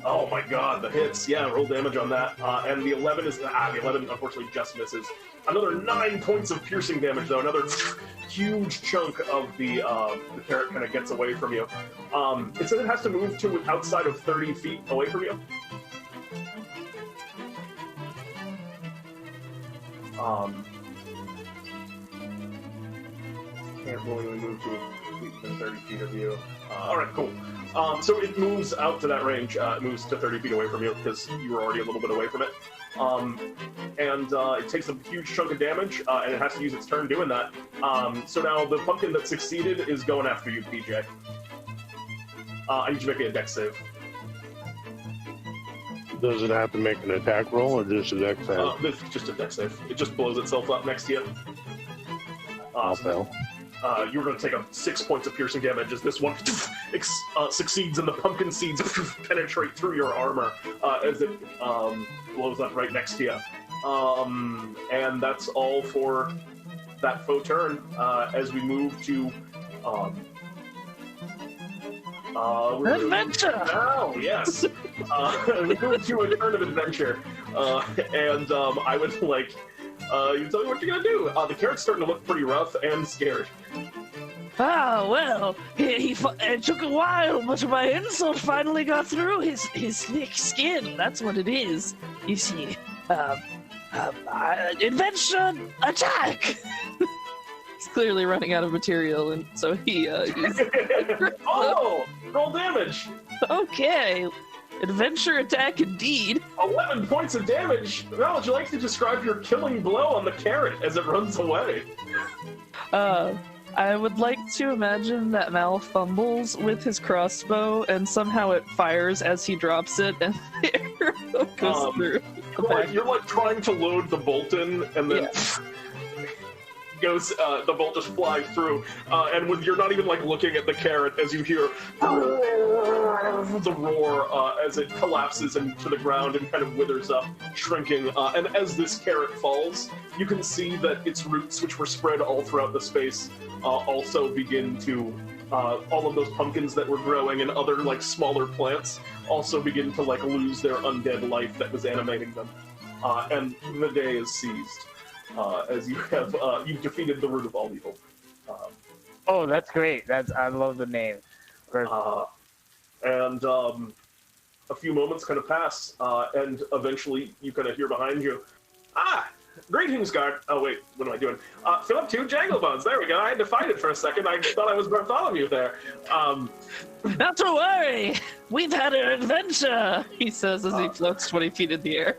Speaker 1: Oh my god, the hits. Yeah, roll damage on that. And the 11 is... the 11 unfortunately just misses. Another 9 points of piercing damage, though. Another huge chunk of the carrot kind of gets away from you. It says it has to move to outside of 30 feet away from you. Can't willingly move to within 30 feet of you. Alright, cool. So it moves out to that range. It moves to 30 feet away from you because you were already a little bit away from it. And it takes a huge chunk of damage, and it has to use its turn doing that. So now the pumpkin that succeeded is going after you, PJ. I need you to make a dex save.
Speaker 2: Does it have to make an attack roll or just a dex save?
Speaker 1: This is just a dex save. It just blows itself up next to you.
Speaker 2: I'll fail.
Speaker 1: You're going to take 6 points of piercing damage as this one succeeds, and the pumpkin seeds penetrate through your armor as it blows up right next to you. And that's all for that faux turn. As we move to We're
Speaker 3: Adventure!
Speaker 1: now, yes. We're going to a turn of adventure. And I would like you tell me what you're going to do. The carrot's starting to look pretty rough and scared.
Speaker 3: Ah, well, it took a while, but my insult finally got through his thick skin. That's what it is, you see. Adventure, attack!
Speaker 5: He's clearly running out of material, and so he
Speaker 1: Oh! Roll damage!
Speaker 5: Okay. Adventure attack indeed.
Speaker 1: 11 points of damage! Now, would you like to describe your killing blow on the carrot as it runs away?
Speaker 5: I would like to imagine that Mal fumbles with his crossbow and somehow it fires as he drops it and the arrow goes through.
Speaker 1: You're like trying to load the bolt in and then goes the bolt just flies through and when you're not even like looking at the carrot as you hear the roar as it collapses into the ground and kind of withers up, shrinking, and as this carrot falls you can see that its roots, which were spread all throughout the space, also begin to all of those pumpkins that were growing and other like smaller plants also begin to like lose their undead life that was animating them, and the day is seized as you have you've defeated the root of all evil.
Speaker 6: Oh, that's great. I love the name.
Speaker 1: And a few moments kind of pass, and eventually you kind of hear behind you, greetings, guard. Oh wait, what am I doing? Philip 2 Janglebones. There we go. I had to fight it for a second. I thought I was Bartholomew there.
Speaker 3: Not to worry, we've had an adventure,
Speaker 5: He says as he floats 20 feet in the air.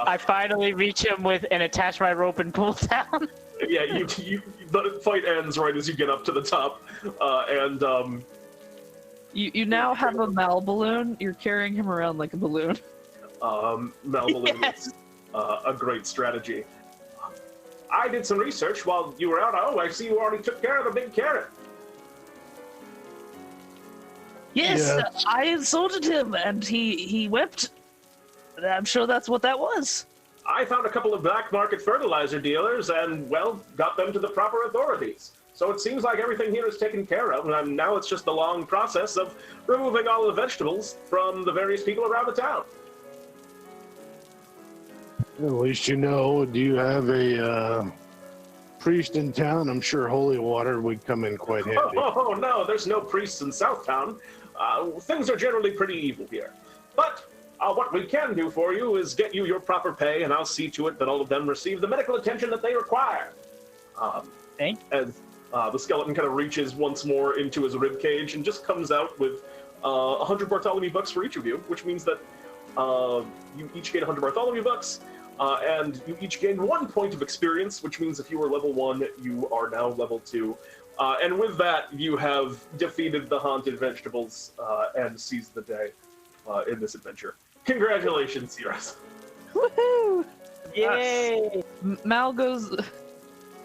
Speaker 6: I finally reach him with and attach my rope and pull down.
Speaker 1: Yeah, the fight ends right as you get up to the top, and
Speaker 5: You now have a Mal balloon. You're carrying him around like a balloon.
Speaker 1: Malballoon is a great strategy. I did some research while you were out. Oh, I see you already took care of the big carrot.
Speaker 3: Yes, I insulted him and he wept. I'm sure that's what that was.
Speaker 1: I found a couple of black market fertilizer dealers and, well, got them to the proper authorities. So it seems like everything here is taken care of, and now it's just the long process of removing all the vegetables from the various people around the town.
Speaker 2: At least you know. Do you have a priest in town? I'm sure holy water would come in quite handy.
Speaker 1: Oh, no, there's no priests in Southtown. Things are generally pretty evil here. But what we can do for you is get you your proper pay, and I'll see to it that all of them receive the medical attention that they require.
Speaker 6: Thank you.
Speaker 1: As the skeleton kind of reaches once more into his rib cage and just comes out with 100 Bartholomew bucks for each of you, which means that you each gain 100 Bartholomew bucks, and you each gain 1 point of experience, which means if you were level 1, you are now level 2. And with that, you have defeated the haunted vegetables and seized the day in this adventure. Congratulations, Sierras.
Speaker 5: Woohoo!
Speaker 6: Yay!
Speaker 5: Mal goes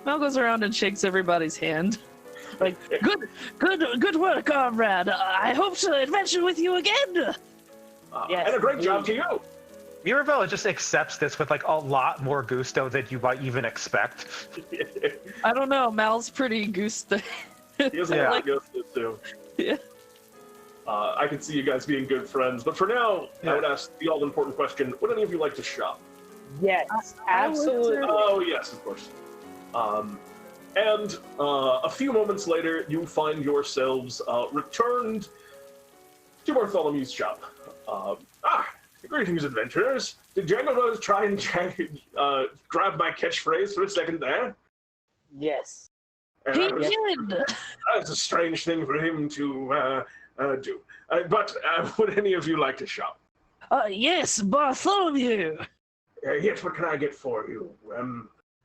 Speaker 5: around and shakes everybody's hand.
Speaker 3: Like, good work, comrade. I hope to adventure with you again.
Speaker 6: Yes.
Speaker 1: And a great job to you.
Speaker 4: Mirabelle just accepts this with like a lot more gusto than you might even expect.
Speaker 5: I don't know. Mal's pretty gusto.
Speaker 1: He has a lot of gusto too.
Speaker 5: Yeah.
Speaker 1: I could see you guys being good friends, but for now, I would ask the all-important question: would any of you like to shop?
Speaker 6: Yes, absolutely.
Speaker 1: Oh, yes, of course. And a few moments later, you find yourselves returned to Bartholomew's shop. Greetings, adventurers. Did Janglebones try and grab my catchphrase for a second there?
Speaker 6: Yes.
Speaker 3: He did.
Speaker 1: That's a strange thing for him to do. But would any of you like to shop?
Speaker 3: Yes, Bartholomew.
Speaker 1: Yes, what can I get for you?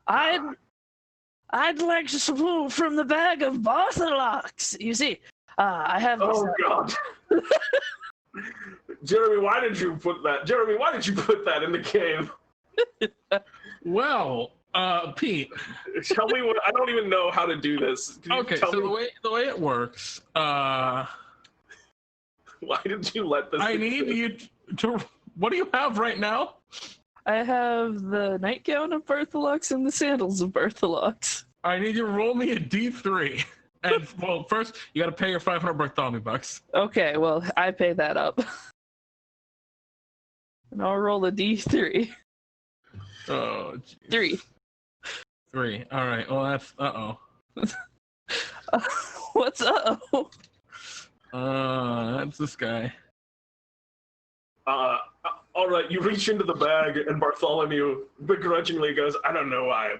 Speaker 3: I'd like to pull from the bag of Bartholocks. You see, I have.
Speaker 1: Oh God. Jeremy, why did you put that? Jeremy, why did you put that in the game?
Speaker 7: Well, Pete.
Speaker 1: Tell me what. I don't even know how to do this.
Speaker 7: Okay, so the way it works.
Speaker 1: Why did you let this?
Speaker 7: I need you to. What do you have right now?
Speaker 5: I have the nightgown of Bartholocks and the sandals of Bartholocks.
Speaker 7: I need you to roll me a D3. And well, first you got to pay your 500 Bartholomew bucks.
Speaker 5: Okay, well, I pay that up. And I'll roll a d3.
Speaker 7: Oh, geez.
Speaker 5: 3.
Speaker 7: All right. Well, that's
Speaker 5: What's up?
Speaker 7: That's this guy.
Speaker 1: All right, you reach into the bag, and Bartholomew begrudgingly goes, I don't know why I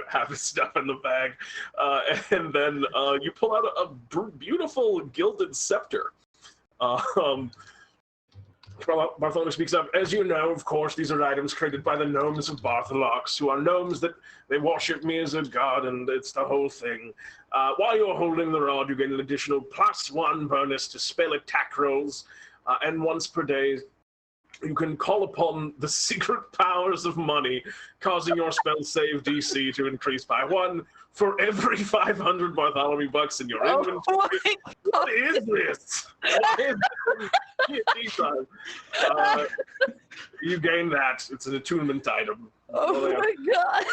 Speaker 1: have this stuff in the bag. And then you pull out a beautiful gilded scepter. Bartholomew speaks up. As you know, of course, these are items created by the gnomes of Bartholocks, who are gnomes that they worship me as a god, and it's the whole thing. While you're holding the rod, you get an additional +1 bonus to spell attack rolls, and once per day, you can call upon the secret powers of money, causing your spell save DC to increase by 1 for every 500 Bartholomew bucks in your inventory. What is this? What is DnDTime? You gain that. It's an attunement item.
Speaker 5: Oh my god!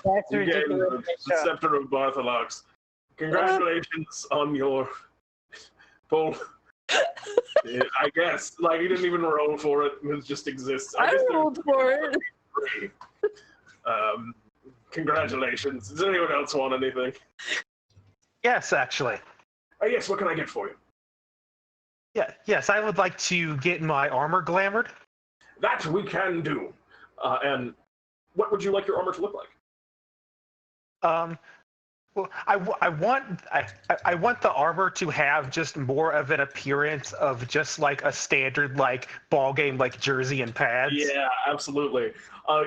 Speaker 6: That's
Speaker 1: You gain
Speaker 6: ridiculous.
Speaker 1: the Scepter of Bartholocks. Congratulations on your full... I guess. Like, he didn't even roll for it. It just exists.
Speaker 5: I rolled for it.
Speaker 1: Congratulations. Does anyone else want anything?
Speaker 4: Yes, actually.
Speaker 1: Yes, what can I get for you?
Speaker 4: Yes, I would like to get my armor glamored.
Speaker 1: That we can do. And what would you like your armor to look like?
Speaker 4: Well, I want the armor to have just more of an appearance of just like a standard like ball game like jersey and pads.
Speaker 1: Yeah, absolutely.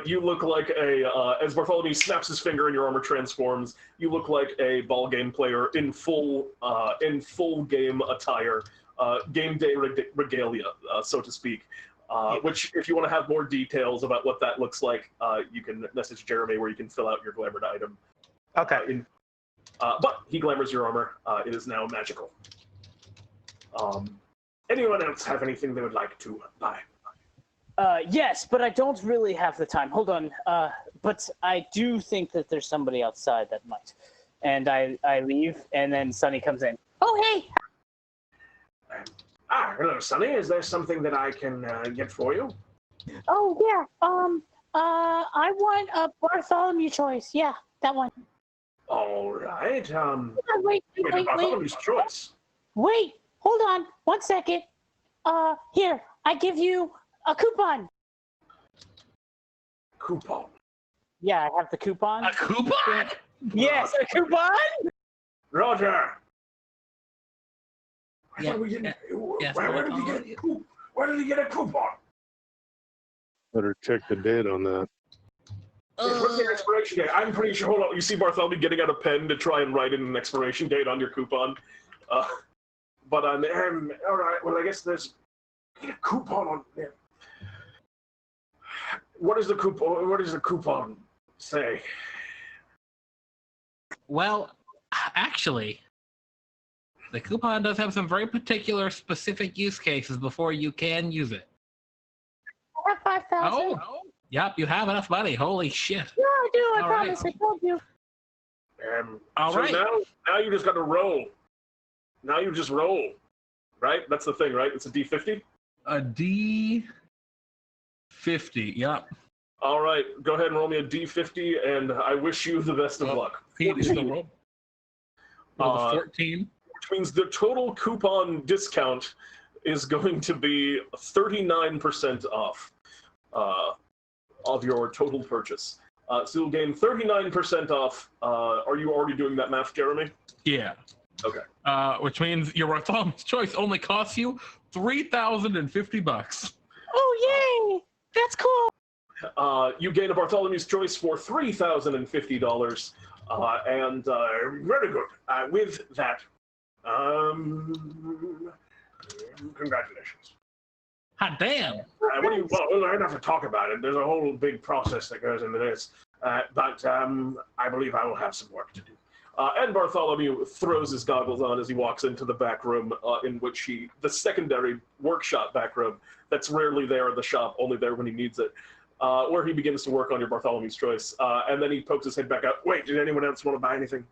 Speaker 1: You look like as Bartholomew snaps his finger and your armor transforms, you look like a ball game player in full game attire, game day regalia, so to speak. Which, if you want to have more details about what that looks like, you can message Jeremy where you can fill out your glamored item.
Speaker 4: Okay.
Speaker 1: But he glamours your armor. It is now magical. Anyone else have anything they would like to buy?
Speaker 6: Yes, but I don't really have the time. Hold on. But I do think that there's somebody outside that might. And I leave, and then Sonny comes in. Oh, hey!
Speaker 1: Hello, Sonny. Is there something that I can get for you?
Speaker 8: Oh, yeah. I want a Bartholomew choice. Yeah, that one.
Speaker 1: All right.
Speaker 8: Wait.
Speaker 1: Bartholomew's choice.
Speaker 8: Wait, hold on 1 second. Here, I give you a coupon.
Speaker 1: Coupon.
Speaker 6: Yeah, I have the coupon.
Speaker 7: A coupon?
Speaker 6: Yes, a coupon?
Speaker 1: Roger.
Speaker 7: Yeah,
Speaker 1: Where did he get a coupon?
Speaker 2: Better check the date on that.
Speaker 1: What's the expiration date? I'm pretty sure. Hold on. You see Bartholomew getting out a pen to try and write in an expiration date on your coupon. All right. Well, I guess there's a coupon on there. What does the coupon say?
Speaker 7: Well, actually, the coupon does have some very particular specific use cases before you can use it.
Speaker 8: I have 5,000.
Speaker 7: Oh, yep, you have enough money. Holy shit.
Speaker 8: Yeah, I do. I
Speaker 7: All
Speaker 8: promise.
Speaker 7: right.
Speaker 8: I told you.
Speaker 7: All
Speaker 1: so
Speaker 7: right.
Speaker 1: now you just got to roll. Now you just roll, right? That's the thing, right? It's a D50.
Speaker 7: A D50. Yep.
Speaker 1: All right, go ahead and roll me a D50, and I wish you the best of luck.
Speaker 7: Pete is the roll. Roll the 14.
Speaker 1: Which means the total coupon discount is going to be 39% off of your total purchase. So you'll gain 39% off. Are you already doing that math, Jeremy?
Speaker 7: Yeah.
Speaker 1: Okay.
Speaker 7: Which means your Bartholomew's choice only costs you $3,050.
Speaker 8: Oh, yay! That's cool.
Speaker 1: You gain a Bartholomew's choice for $3,050, and very good. With that, congratulations.
Speaker 7: Hot damn.
Speaker 1: Well, we don't have to talk about it. There's a whole big process that goes into this, but I believe I will have some work to do. And Bartholomew throws his goggles on as he walks into the back room, in which the secondary workshop back room that's rarely there in the shop, only there when he needs it, where he begins to work on your Bartholomew's choice. And then he pokes his head back out. Wait, did anyone else want to buy anything?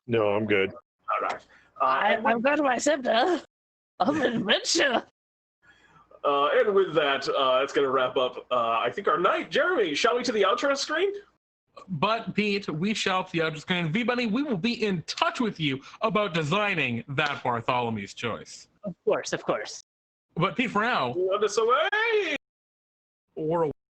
Speaker 2: No, I'm good.
Speaker 1: All right.
Speaker 5: I've got my scepter of adventure.
Speaker 1: And with that, it's going to wrap up, I think, our night. Jeremy, shall we to the outro screen?
Speaker 7: But Pete, we shall up the other screen. V-Bunny, we will be in touch with you about designing that Bartholomew's choice.
Speaker 6: Of course, of course.
Speaker 7: But Pete, for now,
Speaker 1: Let us away!
Speaker 7: or